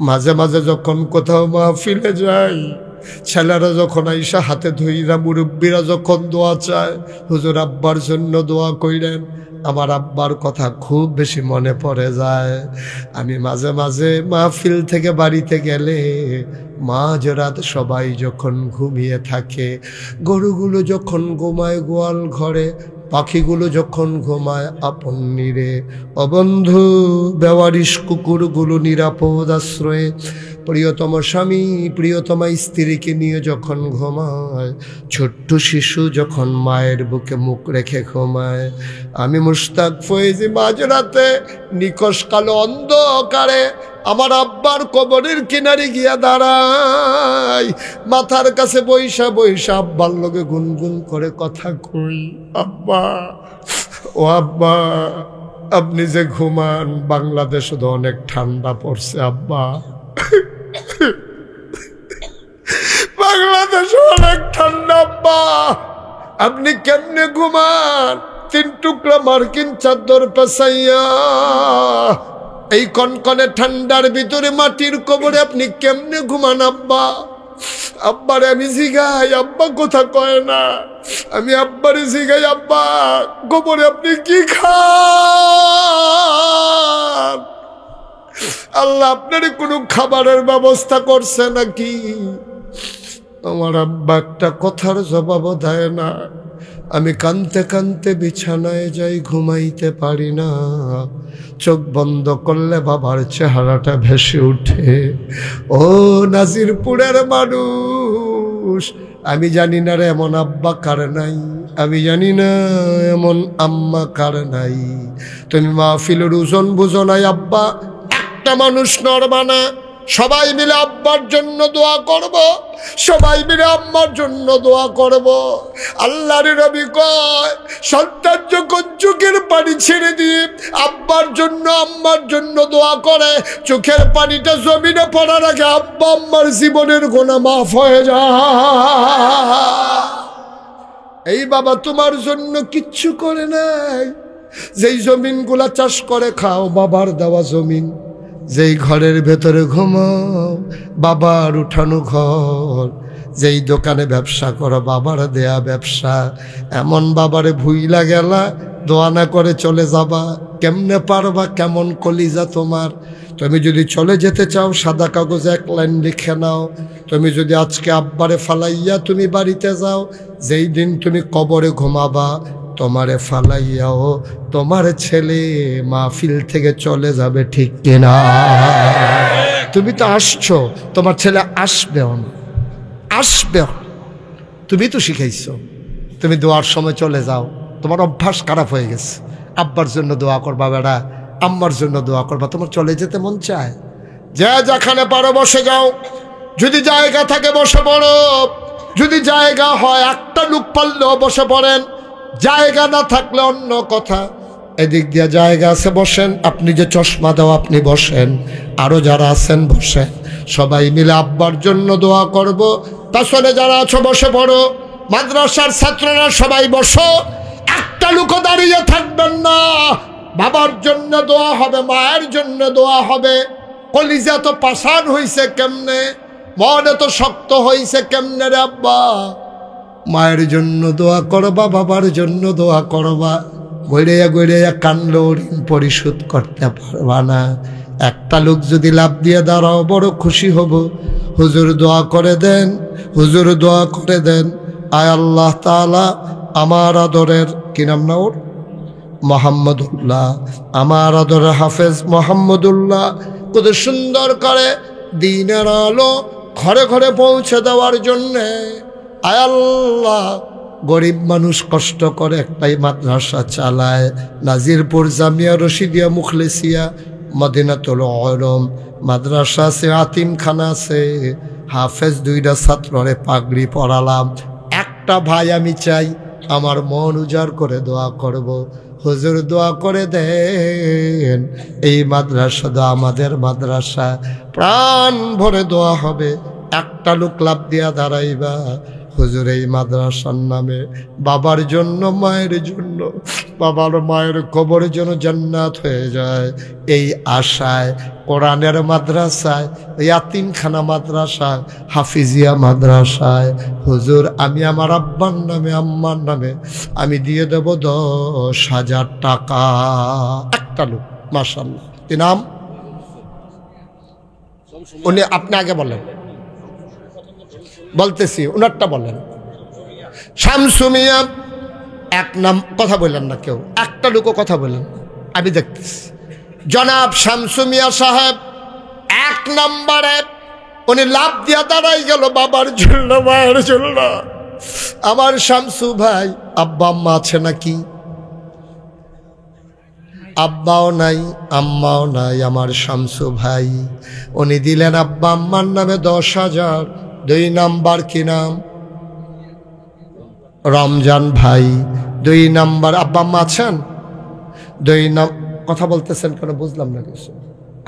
[SPEAKER 1] মাঝে মাঝে যখন কোথাও মাহফিলে যাই, ছেলেরা যখন আইসা হাতে ধইরা, মুরব্বীরা যখন দোয়া চায়, হুজুর আব্বার জন্য দোয়া কইলেন, আমার আব্বার কথা খুব বেশি মনে পড়ে যায়। আমি মাঝে মাঝে মাহফিল থেকে বাড়িতে গেলে মাঝরাত সবাই যখন ঘুমিয়ে থাকে, গরুগুলো যখন ঘুমায় গোয়াল ঘরে, পাখিগুলো যখন ঘুমায় আপন নীড়ে, অবন্ধু বেওয়ারিশ কুকুরগুলো নিরাপদ আশ্রয়ে, প্রিয়তম স্বামী প্রিয়তমা স্ত্রীকে নিয়ে যখন ঘুমায়, ছোট্ট শিশু যখন মায়ের বুকে মুখ রেখে ঘুমায়, আমি মুশতাক ফয়েজি মাঝরাতে নিকশ কালো অন্ধকারে আমার আব্বার কবরের কিনারে গিয়া দাঁড়াই, মাথার কাছে বৈশা বৈশা আব্বার লগে গুনগুন করে কথা কই, আব্বা ও আব্বা আপনি যে ঘুমান, বাংলাদেশ তো অনেক ঠান্ডা পড়ছে আব্বা, বাংলাদেশ অনেক ঠান্ডা আব্বা, আপনি কেমনে ঘুমান? 3 টুকরা মার্কিন চাদর পেছাইয়া এই কনকনে ঠান্ডার ভিতরে মাটির কবরে আপনি কেমনে ঘুমান আব্বা? আব্বারে আমি জিগাই, আব্বা কথা কয় না। আমি আব্বারে জিগাই, আব্বা কবরে আপনি কি খান? আল্লাহ আপনার কোনো খাবারের ব্যবস্থা করছে নাকি? আমার আব্বা একটা কথার জবাব দেয় না। আমি কানতে কানতে বিছানায় যাই, ঘুমাইতে পারি না। চোখ বন্ধ করলে বাবার চেহারাটা ভেসে উঠে। ও নাজিরপুরের মানুষ, আমি জানি না রে এমন আব্বা কার নাই, আমি জানি না এমন আম্মা কার নাই। তুমি মাহফিলের ওজন বুঝো নাই আব্বা, একটা মানুষ নড়বা না। সবাই মিলে আব্বার জন্য দোয়া করব, সবাই মিলে আম্মার জন্য দোয়া করব। আল্লাহর নবী কয়, সন্তান যখন চোখের পানি ছেড়ে দিয়ে আব্বার জন্য আম্মার জন্য দোয়া করে, চোখের পানিটা জমিনে পড়ার আগে আব্বা আম্মার জীবনের গুনাহ মাফ হয়ে যায়। এই বাবা তোমার জন্য কিচ্ছু করে নাই। যেই জমিনগুলা চাষ করে খাও বাবার দেওয়া জমিন, যেই ঘরের ভেতরে ঘুমাও বাবার উঠানো ঘর, যেই দোকানে ব্যবসা করো বাবার দেয়া ব্যবসা, এমন বাবারে ভুইলা গেলা, দোয়া না করে চলে যাবা, কেমনে পারবা? কেমন কলিজা তোমার? তুমি যদি চলে যেতে চাও সাদা কাগজে 1 লাইন লিখে নাও। তুমি যদি আজকে আব্বারে ফালাইয়া তুমি বাড়িতে যাও, যেই দিন তুমি কবরে ঘুমাবা তোমারে ফালাইয়াও তোমার ছেলে মাহফিল থেকে চলে যাবে, ঠিক কিনা? তুমি তো আসছো, তোমার ছেলে আসবেও না, আসবেও। তুমি তো শিখাইছো, তুমি দোয়ার সময় চলে যাও, তোমার অভ্যাস খারাপ হয়ে গেছে। আব্বার জন্য দোয়া করবা বেড়া, আম্মার জন্য দোয়া করবা, তোমার চলে যেতে মন চায়? যে যেখানে পারো বসে যাও, যদি জায়গা থাকে বসে পড়ো, যদি জায়গা হয় একটা লোক পারলেও বসে পড়েন, জায়গা না থাকলে অন্য কথা। এদিক দিয়ে জায়গা আছে বসেন, আপনি যে চশমা দাও আপনি বসেন, আরো যারা আছেন বসেন, সবাই মিলে আব্বার জন্য দোয়া করব। পেছনে যারা আছো বসে পড়ো, মাদ্রাসার ছাত্ররা সবাই বসো, একটা লোকও দাঁড়িয়ে থাকবেন না। বাবার জন্য দোয়া হবে, মায়ের জন্য দোয়া হবে। কলিজা তো পাষাণ হইছে কেমনে, মন এত শক্ত হইছে কেমনে রে আব্বা? মায়ের জন্য দোয়া করবা, বাবার জন্য দোয়া করবা। গড়িয়া গড়িয়া কানলো, ঋণ পরিশোধ করতে পারবা না। একটা লোক যদি লাভ দিয়ে দাঁড়াও, বড় খুশি হব। হুজুর দোয়া করে দেন, হুজুর দোয়া করে দেন। আয় আল্লাহ তাআলা, আমার আদরের কি নাম না ওর, মোহাম্মদুল্লাহ, আমার আদরের হাফেজ মোহাম্মদুল্লাহ কত সুন্দর করে দিনের আলো ঘরে ঘরে পৌঁছে দেওয়ার জন্যে। আয় আল্লাহ, গরিব মানুষ কষ্ট করে একটাই মাদ্রাসা চালায়, নাজিরপুর জামিয়া রশিদিয়া মুখলেসিয়া মদিনাতুল উলুম মাদ্রাসা আছে, আতিমখানা আছে, হাফেজ দুইটা ছাত্ররে পাগড়ি পরালাম। একটা ভাই আমি চাই আমার মন উজাড় করে দোয়া করব, হুজুর দোয়া করে দেন এই মাদ্রাসা দোয়া আমাদের মাদ্রাসা, প্রাণ ভরে দোয়া হবে। একটা লোক লাভ দিয়া দাঁড়াইবা, হুজুর এই মাদ্রাসার নামে বাবার জন্য মায়ের জন্য, বাবার মায়ের কবর যেন জান্নাত হয়ে যায়, এই আশায় কোরআনের মাদ্রাসায়, ইয়াতিমখানা মাদ্রাসায়, হাফিজিয়া মাদ্রাসায় হুজুর আমি আমার আব্বার নামে আম্মার নামে আমি দিয়ে দেব 10,000 টাকা। একটা লোক, মাশাআল্লাহ। কি নাম উনি? আপনি আগে বলেন, বলতেছি ওনারটা বলেন। শামসু মিয়া। এক নাম কথা বললেন না কেউ, একটা লোকও কথা বললেন, আমি দেখতেছি। জনাব শামসু মিয়া সাহেব 1 নম্বরে উনি লাভ দিয়া দাঁড়াই গেল বাবার জন্য মায়ের জন্য। আমার শামসু ভাই, আব্বা আম্মা আছে নাকি? আব্বাও নাই আম্মাও নাই। আমার শামসু ভাই উনি দিলেন আব্বা আম্মার নামে 10,000। 2 নাম্বার কি নাম? রমজান ভাই। 2 নাম্বার। আব্বা আম্মা আছেন? 2 কথা বলতেছেন কেন বুঝলাম না কিছু,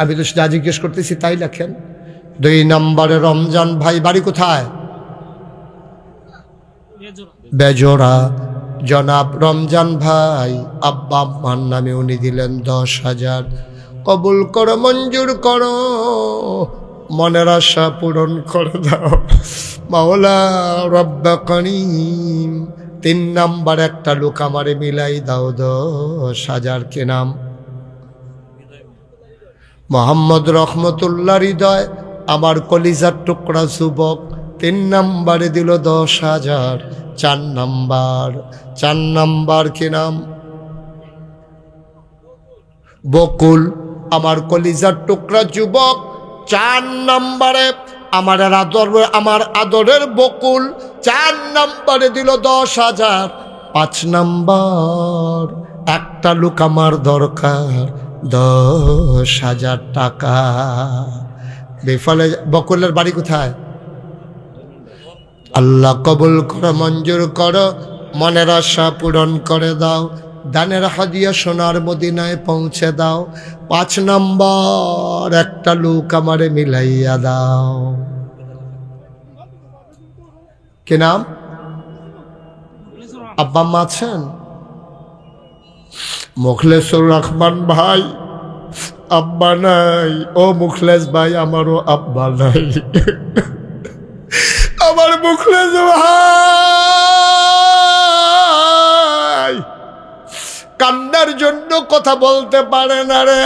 [SPEAKER 1] আমি তো যা জিজ্ঞেস করতেছি তাই লেখেন। 2 নম্বরে রমজান ভাই, বাড়ি কোথায়? বেজোড়া। জনাব রমজান ভাই আব্বা আম্মার নামে উনি দিলেন 10,000। কবুল করো, মঞ্জুর করো, মনের আশা পূরণ করে দাও মাওলা রব্বে করিম। 3 নাম্বার একটা লোক আমারে মিলাই দাও 10,000। কে নাম? মোহাম্মদ রহমতুল্লাহ হৃদয়, আমার কলিজার টুকরা যুবক। 3 নাম্বারে দিল 10,000। 4 নাম্বার কি নাম? বকুল, আমার কলিজার টুকরা যুবক। 4 নাম্বারে আমার আদরের বকুল 4 নাম্বারে দিল 10,000। 5 নাম্বার একটা লোক আমার দরকার 10,000 টাকা। বেফলে বকুলের বাড়ি কোথায়? আল্লাহ কবুল করো, মঞ্জুর করো, মনের আশা পূরণ করে দাও, দানের হাদিয়া সোনার মদিনায় পৌঁছে দাও। 5 নম্বর একটা লোক আমারে মিলাইয়া দাও। কি নাম? আব্বা মা আছেন? মুখলেসুর রহমান ভাই আব্বা নাই। ও মুখলেস ভাই, আমারও আব্বা নাই। আমার মুখলেস ভাই কান্না টাকার জন্য কথা বলতে পারে না রে।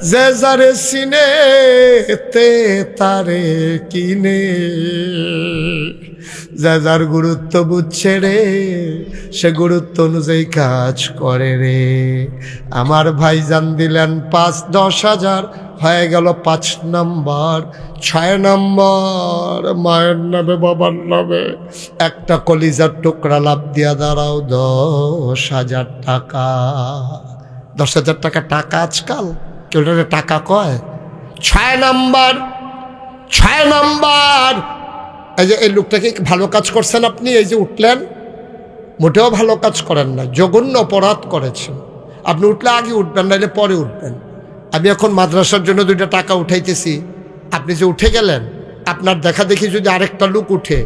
[SPEAKER 1] যে যারে চিনে তে তারে কিনে, যে যার গুরুত্ব বুঝছে রে সে গুরুত্ব অনুযায়ী কাজ করে রে। আমার ভাইজান দিলেন 5-10 হাজার, হয়ে গেল 5 নম্বর। 6 নম্বর মায়ের নামে বাবার নামে একটা কলিজার টুকরা লাভ দিয়া দাঁড়াও 10,000 টাকা। 10,000 টাকা টাকা আজকাল কেউ টাকা কয়? 6 নম্বর, 6 নম্বর। এই যে এই লোকটাকে ভালো কাজ করছেন আপনি, এই যে উঠলেন, মোটেও ভালো কাজ করেন না, জঘন্য অপরাধ করেছেন। আপনি উঠলে আগে উঠবেন, নাইলে পরে উঠবেন। আমি এখন মাদ্রাসার জন্য 2টা টাকা উঠাইতেছি, আপনি যে উঠে গেলেন, আপনার দেখা দেখি যদি আরেকটা লোক উঠে,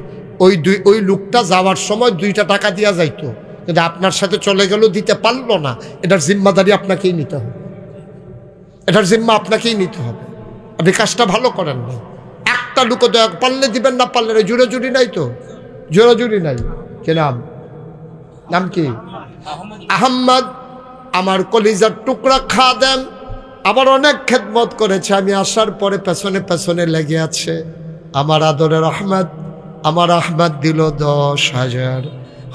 [SPEAKER 1] ওই লোকটা যাওয়ার সময় 2টা টাকা দেওয়া যাইতো, কিন্তু আপনার সাথে চলে গেল, দিতে পারলো না। এটার জিম্মাদারি আপনাকেই নিতে হবে, এটার জিম্মা আপনাকেই নিতে হবে। আপনি কাজটা ভালো করেন না। একটা লোক দয়া পারলে দিবেন, না পারলে জোরাজুরি নাই তো, জোরাজুরি নাই। কি নাম? নাম কি? আহম্মদ। আমার কলিজার টুকরা খাদেম, আবার অনেক খেদমত করেছে। আমি আসার পরে পেছনে পেছনে লেগে আছে। আমার আদরের আহমদ, আমার আহমদ দিল 10,000,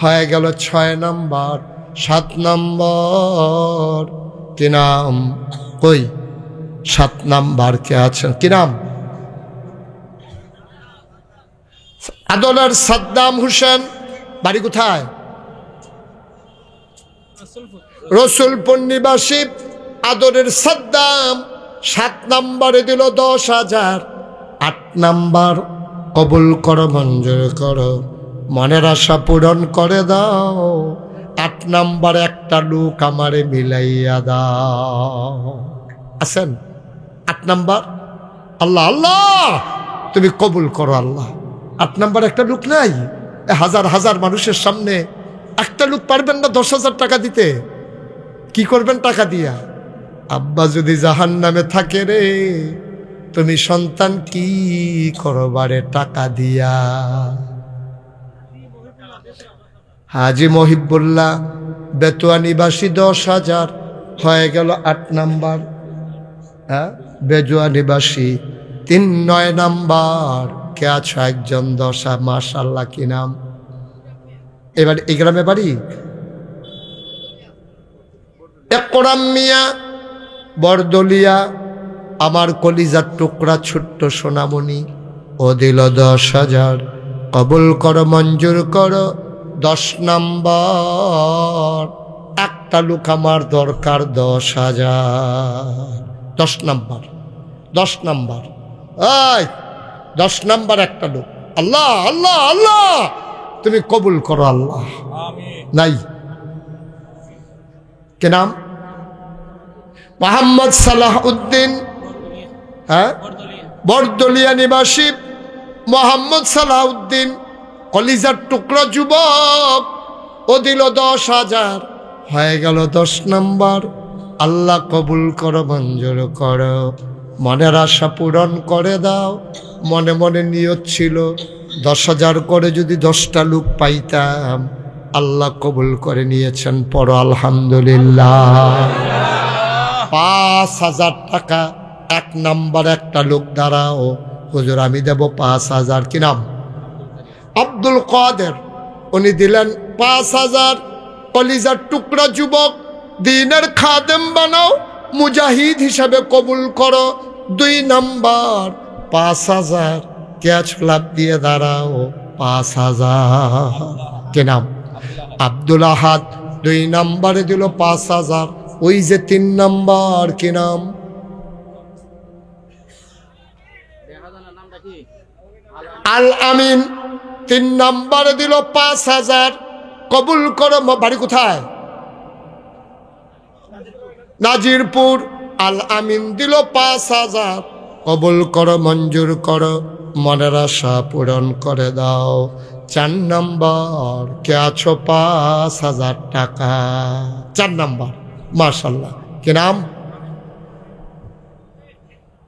[SPEAKER 1] হয়ে গেল 6 নম্বর। 7 নম্বর কি নাম? কই 7 নম্বর কে আছেন? কি নাম? আদরের সাদ্দাম হোসেন। বাড়ি কোথায়? রসুলপুর নিবাসী আদরের সাদ্দাম। 7 নম্বরে দিল 10,000। 8 নম্বর কবুল করো, মঞ্জুর করো, মনের আশা পূরণ করে দাও। 8 নম্বর একটা লোক আমারে মিলাইয়া দাও। আছেন? 8 নম্বর। আল্লাহ আল্লাহ তুমি কবুল করো আল্লাহ। 8 নম্বর একটা লোক নাই? হাজার হাজার মানুষের সামনে একটা লোক পারবেন না 10,000 টাকা দিতে? কি করবেন টাকা দিয়া? আব্বা যদি জাহান্নামে থাকে রে, তুমি সন্তান কি করবারে টাকা দিয়া? হাজি মহিবুল্লাহ বেতুয়া নিবাসী 10,000, হয়ে গেল 8 নম্বর। হ্যাঁ, বেজুয়া নিবাসী 3-9 নম্বর কে আছো? একজন 10। মাশাআল্লাহ, কি নাম? এবার এই গ্রামে বাড়ি? একরাম মিয়া, বরদলিয়া। আমার কলিজার টুকরা ছোট্ট সোনামণি, ও দিল 10,000। কবুল করো, মঞ্জুর করো। 10 নম্বর একটা লোক আমার দরকার 10,000। 10 নম্বর, 10 নম্বর। এই 10 নম্বর একটা লোক। আল্লাহ আল্লাহ আল্লাহ তুমি কবুল করো আল্লাহ। নাই? কে নাম? মোহাম্মদ সালাহউদ্দিন। হ্যাঁ, বরদলিয়া নিবাসী মোহাম্মদ সালাহউদ্দিন, কলিজার টুকরা যুবক। ও দিল 10,000, হয়ে গেল 10 নম্বর। আল্লাহ কবুল করো, মঞ্জুর করো, মনের আশা পূরণ করে দাও। মনে মনে নিয়ত ছিল 10,000 করে যদি 10টা লোক পাইতাম। আল্লাহ কবুল করে নিয়েছেন, পড়ো আলহামদুলিল্লাহ। 5,000 টাকা 1 নম্বর একটা লোক দাঁড়াও, হুজুর আমি দেব 5,000। কি নাম? আব্দুল কাদের। উনি দিলেন 5,000। কলিজার টুকরা যুবক, দ্বীনের খাদেম বানাও, মুজাহিদ হিসাবে কবুল করো। 2 নম্বর 5,000 ক্যাচ লাভ দিয়ে দাঁড়াও 5,000। কে নাম? আব্দুল আহাদ। 2 নম্বরে দিল 5,000। ওই যে 3 নম্বর কি নাম? আল আমিন। 3 নম্বরে দিল 5,000। কবুল করো। বাড়ি কোথায়? নাজিরপুর। আল আমিন দিল 5,000। কবুল করো, মঞ্জুর করো, মনের আশা পূরণ করে দাও। 4 নম্বর কে আছো? 5,000 টাকা। 4 নম্বর। মাশাআল্লাহ। কি নাম?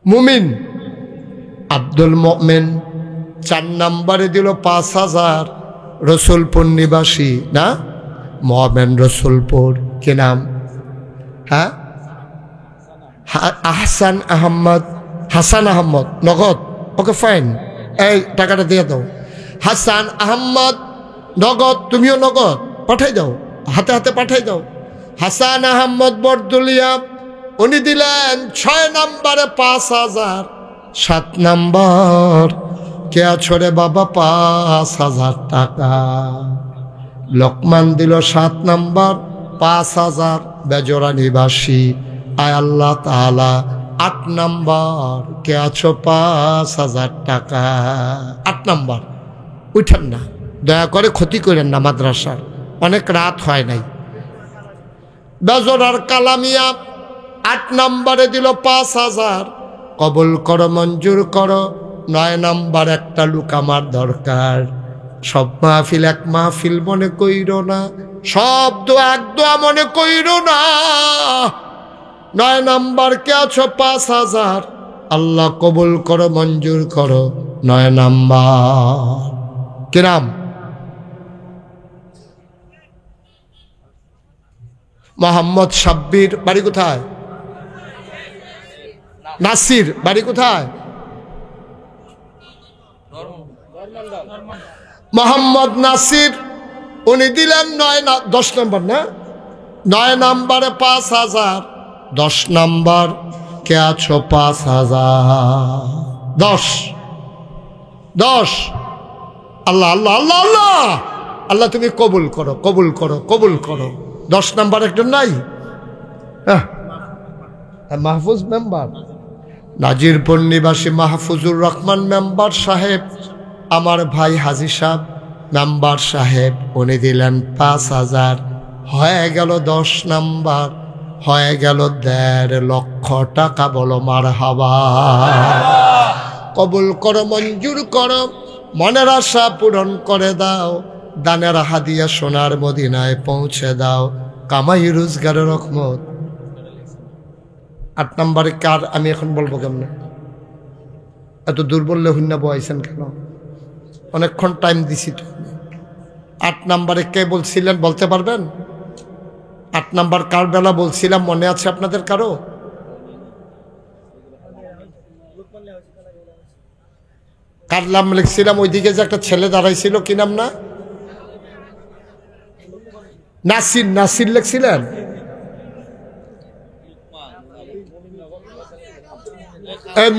[SPEAKER 1] মুমিন। আব্দুল মুমিন। 4 নম্বরে দিল 5,000। রসুলপুর নিবাসী না? মুমিন রসুলপুর। কি নাম? হ্যাঁ, আহসান আহমদ, হাসান আহমদ, নগদ। ওকে ফাইন, এই টাকাটা দিয়ে দাও। হাসান আহমদ নগদ, তুমিও নগদ পাঠাই দাও, হাতে হাতে পাঠাই দাও। হাসান আহমদ বরদুলিয়া, উনি দিলেন 6 নম্বরে 5,000। 7 নম্বর কে আছো রে বাবা? 5,000 টাকা। লোকমান দিল 7 নম্বর 5,000, বেজোরা নিবাসী। আয় আল্লাহ তাআলা 8 নম্বর কে আছো? 5,000 টাকা। 8 নম্বর উঠেন না, দয়া করে ক্ষতি করেন না মাদ্রাসার, অনেক রাত হয় নাই। বেজোরার কালামিয়া 8 নম্বরে দিল 5,000। কবুল করো, মঞ্জুর করো। 9 নম্বর একটা লোক আমার দরকার। সব মাহফিল এক মাহফিল মনে কইরো না, সব দোয়া এক দোয়া মনে কইরো না। 9 নম্বর কে আছো? 5,000। আল্লাহ কবুল করো, মঞ্জুর করো। 9 নম্বর কি নাম? মোহাম্মদ সাব্বির, বাড়ি কোথায়? নাসির, বাড়ি কোথায়? মোহাম্মদ নাসির, উনি দিলেন 10 নম্বর না, 9 নম্বরে 5,000। 10 নম্বর কে আছো? 5,000। 10 আল্লাহ আল্লাহ আল্লাহ আল্লাহ আল্লাহ, তুমি কবুল করো, কবুল করো, কবুল করো। 10 নম্বর একজন নাই? মাহফুজ মেম্বার, নাজিরপুর নিবাসী মাহফুজুর রহমান মেম্বার সাহেব, আমার ভাই হাজী সাহেব মেম্বার সাহেব, উনি দিলেন 5,000। হয়ে গেল 10 নম্বর, হয়ে গেল 1.5 লক্ষ টাকা। বলো মারহাবা। কবুল করো, মঞ্জুর করো, মনের আশা পূরণ করে দাও। দানের হাদিয়া সোনার মদিনায় পৌঁছে দাও। কামাই রোজগারের রহমত। 8 নম্বরে কার আমি এখন বলবো কেমনে? এত দূর বললে হুন্না বয়াইছেন কেন? অনেকক্ষণ টাইম দিছি তো। 8 নম্বরে কে বলছিলেন বলতে পারবেন? 8 নম্বর কার বেলা বলছিলাম মনে আছে আপনাদের কারো? কার নাম লিখছিলাম? ওইদিকে যে একটা ছেলে দাঁড়াইছিল, কি নাম না? নাসির, নাসির লিখছিলেন।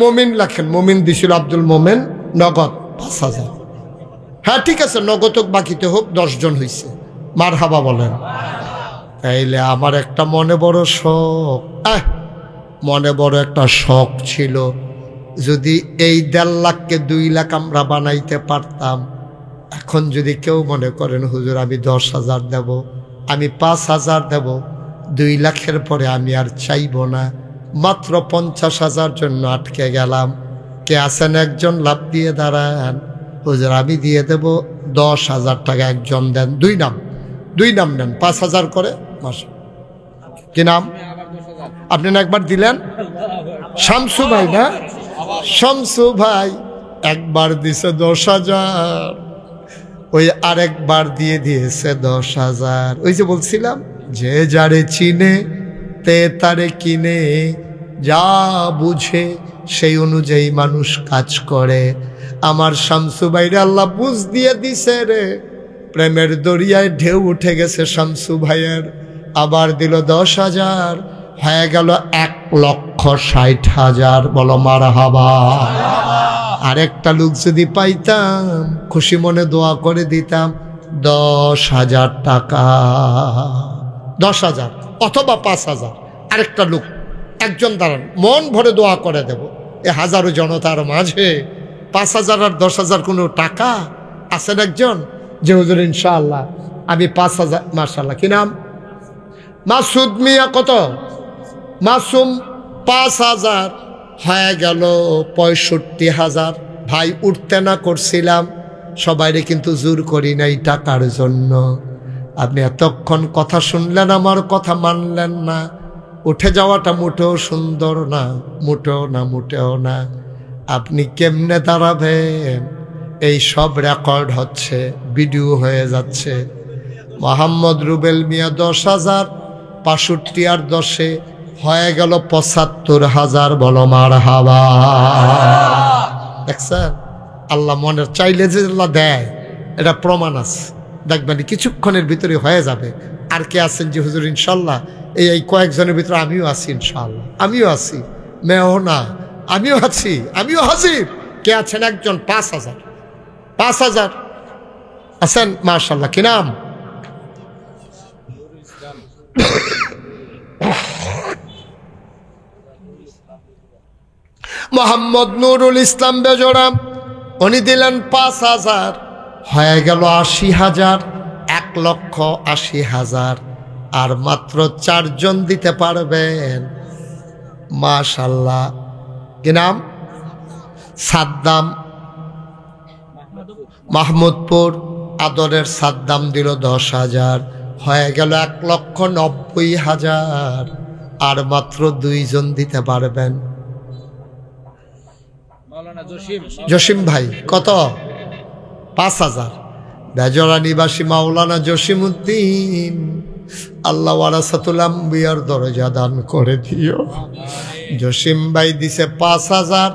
[SPEAKER 1] মমিন লেখেন, মমিন দিছিল আব্দুল মোমেন, নগদ 5,000। হ্যাঁ ঠিক আছে, নগদ হোক বাকিতে হোক, 10 জন হয়েছে। মারহাবা বলেন। তাইলে আমার একটা মনে বড় শখ, মনে বড় একটা শখ ছিল, যদি এই 1.5 লাখকে 2 লাখ আমরা বানাইতে পারতাম। এখন যদি কেউ মনে করেন হুজুর আমি 10,000 দেব, আমি 5,000 দেব, 2 লাখের পরে আমি আর চাইব না, মাত্র 50,000 জন্য আটকে গেলাম। কে আছেন? একজন লাভ দিয়ে দাঁড়ান। হুজুর আমি দিয়ে দেব 10,000 টাকা। একজন দেন। 2 নাম নেন, 5,000 করে মাস। কি নাম? আপনি না একবার দিলেন? শামসু ভাই না? শামসু ভাই একবার দিছে 10,000, ওই আরেকবার দিয়ে দিয়েছে 10,000। ওই যে বলছিলাম, যে যারে চিনে তে তারে কিনে, যা বুঝে সেই অনুযায়ী মানুষ কাজ করে। আমার শামসু ভাইরে আল্লাহ বুঝ দিয়ে দিছে রে, প্রেমের দরিয়ায় ঢেউ উঠে গেছে শামসু ভাইয়ের। আবার দিল 10,000, হয়ে গেল 1,60,000। বলো মারহাবা। আরেকটা লোক যদি পাইতাম, খুশি মনে দোয়া করে দিতাম 10,000 টাকা। 10,000 অথবা 5,000। আরেকটা লোক, একজন দাঁড়ান, মন ভরে দোয়া করে দেব। এ হাজারো জনতার মাঝে 5,000 আর 10,000 কোনো টাকা? আছেন একজন যে হুজুর ইনশাআল্লাহ আমি 5,000। মাশাআল্লাহ, কি নাম? মাসুদ মিয়া। কত? মাসুম 5,000। হয়ে গেল 65,000। ভাই উঠতে না করছিলাম, সবাইরে কিন্তু জোর করি নাই টাকার জন্য। আপনি এতক্ষণ কথা শুনলেন, আমার কথা মানলেন না। উঠে যাওয়াটা মোটেও সুন্দর না, মোটেও না, মোটেও না। আপনি কেমনে দাঁড়াবেন? এই সব রেকর্ড হচ্ছে, ভিডিও হয়ে যাচ্ছে। মোহাম্মদ রুবেল মিয়া 10,000, 65 আর 10 হয়ে গেল 75,000। বলো মারহাবা। দেখছেন আল্লাহ মনের চাইলে যে আল্লাহ দেয়, এটা প্রমাণ আছে। দেখবেন কিছুক্ষণের ভিতরে হয়ে যাবে। আর কে আছেন যে হুজুর ইনশাল্লাহ এই কয়েকজনের ভিতরে আমিও আছি, ইনশাল্লাহ আমিও আছি, মেয়েও না, আমিও আছি, আমিও হাজির। কে আছেন? একজন। 5,000 আছেন মাশাআল্লাহ। কি নাম? মোহাম্মদ নুরুল ইসলাম বেজোড়া। উনি দিলেন 5,000, হয়ে গেল 80,000। 1,80,000। আর মাত্র 4 জন দিতে পারবেন। মাশাআল্লাহ। কি নাম? সাদ্দাম, মাহমুদপুর। আদরের সাদ্দাম দিল 10,000, হয়ে গেল 1,90,000। আর মাত্র 2 জন দিতে পারবেন। জসিম ভাই কত? 5,000। বেজরা নিবাসী মাওলানা জসিম উদ্দিন, আল্লাহ ওয়ারাসাতুল আম্বিয়ার দরজা দান করে দিও। জসিম ভাই দিছে 5,000,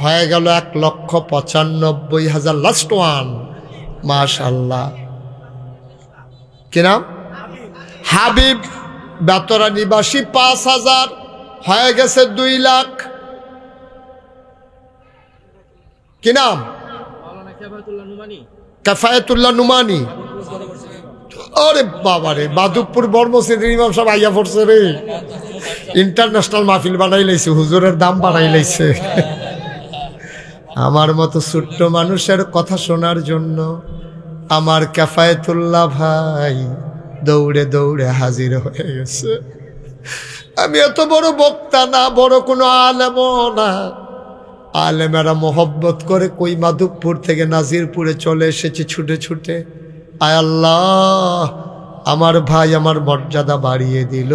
[SPEAKER 1] হয়ে গেল 1,95,000। Last one. মাশাআল্লাহ। কি নাম? হাবিব, বেতরা নিবাসী 5,000, হয়ে গেছে 2 লাখ। কি নাম? কাফায়েতুল্লাহ নুমানি। আরে বাবারে, মাধবপুর বর্মসিদের ইমাম সাহেব আইয়া পড়ছে রে। ইন্টারন্যাশনাল মাহফিল বানাই লাইছে, হুজুরের দাম বাড়াই লাইছে। আমার মতো ছোট্ট মানুষের কথা শোনার জন্য আমার কাফায়েতুল্লাহ ভাই দৌড়ে দৌড়ে হাজির হয়ে গেছে। আমি এত বড় বক্তা না, বড় কোনো আলেমও না। আলেমেরা মোহব্বত করে কই মাধবপুর থেকে নাজিরপুরে চলে এসেছে ছুটে ছুটে। আয় আল্লাহ, আমার ভাই আমার মর্যাদা বাড়িয়ে দিল,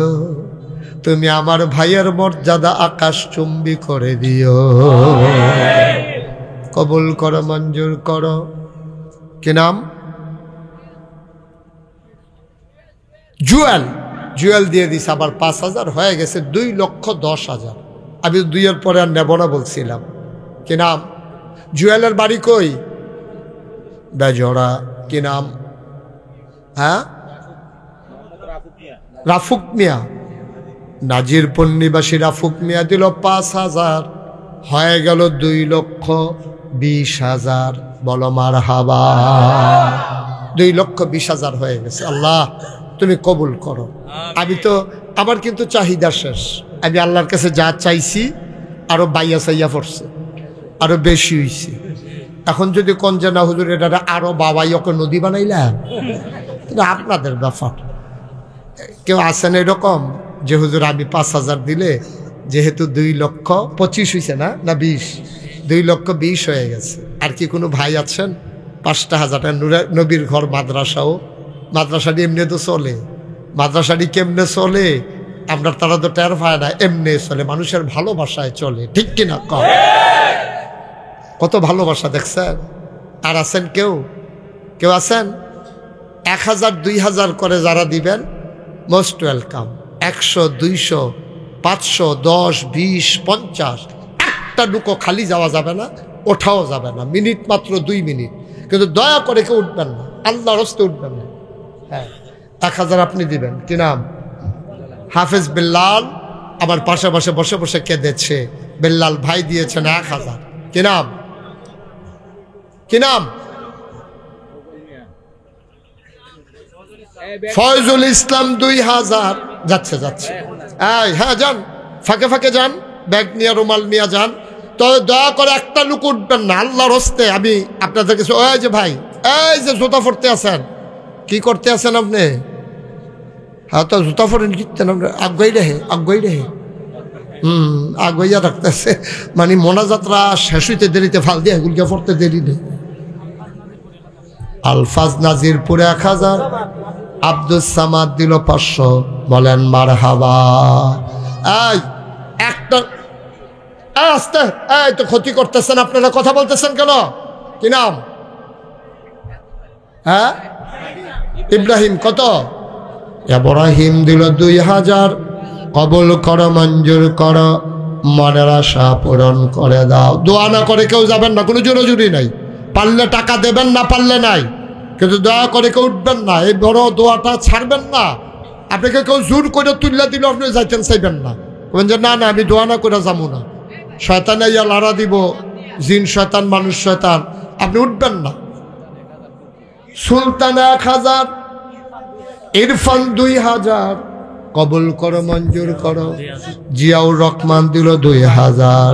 [SPEAKER 1] তুমি আমার ভাইয়ের মর্যাদা আকাশচুম্বী করে দিও। কবুল করো, মঞ্জুর করো। কি নাম? জুয়েল। জুয়েল দিয়ে দিস আবার 5,000, হয়ে গেছে 2,10,000। আমি 2 এর পরে আর নেব না বলছিলাম। কি নাম? জুয়েলের বাড়ি কই? বেজোড়া। কি নাম? হ্যাঁ, রাফুক মিয়া। নাজিরপুর নিবাসী রাফুক মিয়া দিল 5,000, হয়ে গেল 2,20,000। বলো মারহাবা। 2,20,000 হয়ে গেছে। আল্লাহ তুমি কবুল করো। আমি তো, আমার কিন্তু চাহিদা শেষ। আমি আল্লাহর কাছে যা চাইছি আরো বাইয়া চাইয়া পড়ছে, আরো বেশি হয়েছে। এখন যদি কোন যে না হুজুর এটা আরো বাবাই ওকে নদী বানাইলাম, আপনাদের ব্যাপার। কেউ আছেন এরকম যে হুজুর আমি 5,000 দিলে যেহেতু 2,25,000 হয়েছে না 20, 2,20,000 হয়ে গেছে। আর কি কোনো ভাই আছেন? 5,000 নবীর ঘর মাদ্রাসাও, মাদ্রাসাটি এমনি তো চলে। মাদ্রাসাটি কেমনে চলে আমরা তারা তো টের পায় না, এমনি চলে, মানুষের ভালোবাসায় চলে। ঠিক কিনা? কত ভালোবাসা দেখছেন। আর আছেন কেউ? কেউ আছেন? 1,000 2,000 করে যারা দিবেন মোস্ট ওয়েলকাম। 100 200 500 10 20 50 একটা ডুকো খালি যাওয়া যাবে না, ওঠাও যাবে না। মিনিট মাত্র 2 মিনিট, কিন্তু দয়া করে কেউ উঠবেন না, আল্লাহর হস্তে উঠবেন না। হ্যাঁ, 1,000 আপনি দিবেন। কি নাম? হাফেজ বেল্লাল। আমার পাশাপাশি বসে বসে কেঁদেছে। বেল্লাল ভাই দিয়েছেন 1,000। কি নাম? কি নাম? ফয়জুল ইসলাম 2,000। যাচ্ছে যাচ্ছে। হ্যাঁ যান, ফাঁকে ফাঁকে যান, ব্যাগ নিয়ে রুমাল নিয়ে যান। তবে দয়া করে একটা লোক উঠবেন না, আল্লাহর হস্তে আমি আপনাদের কাছে। ওই যে ভাই, এই যে জুতা পরতে আছেন, কি করতে আছেন আপনি? হ্যাঁ তো জুতা পরেন কিনতেন আপনি, আগুয়াই রেহে আগুয়াইয়া রাখতেছে। মানে মোনাজাতরা শেষ হইতে দেরিতে ফাল দিয়ে এগুলিকে পড়তে দেরি নেই। আলফাজ নাজিরপুরে 1,000, আব্দুল সামাদ দিল 500। বলেন মারহাবা। এই একটা আস্তে, এই তো ক্ষতি করতেছেন আপনারা, কথা বলতেছেন কেন? কি নাম? হ্যাঁ, ইব্রাহিম। কত? ইব্রাহিম দিল 2000, কবুল করো, মঞ্জুর করো, মনের আশা পূরণ করে দাও। দোয়া না করে কেউ যাবেন না, কোনো জোরাজুরি নাই। পারলে টাকা দেবেন, না পারলে নাই, কিন্তু দয়া করে কেউ উঠবেন না। এই বড় দোয়াটা ছাড়বেন না। আপনাকে কেউ জোর করে তুললে দিল, আপনি যাইতেন চাইবেন না, বলেন যে না না আমি দোয়া না করে যাবো না, শয়তানে ইয়া লড়া দিব, জিন শয়তান মানুষ শয়তান, আপনি উঠবেন না। সুলতান 1000, ইরফান 2000, কবুল করো, মঞ্জুর করো। জিয়াউর রহমান দিল 2000।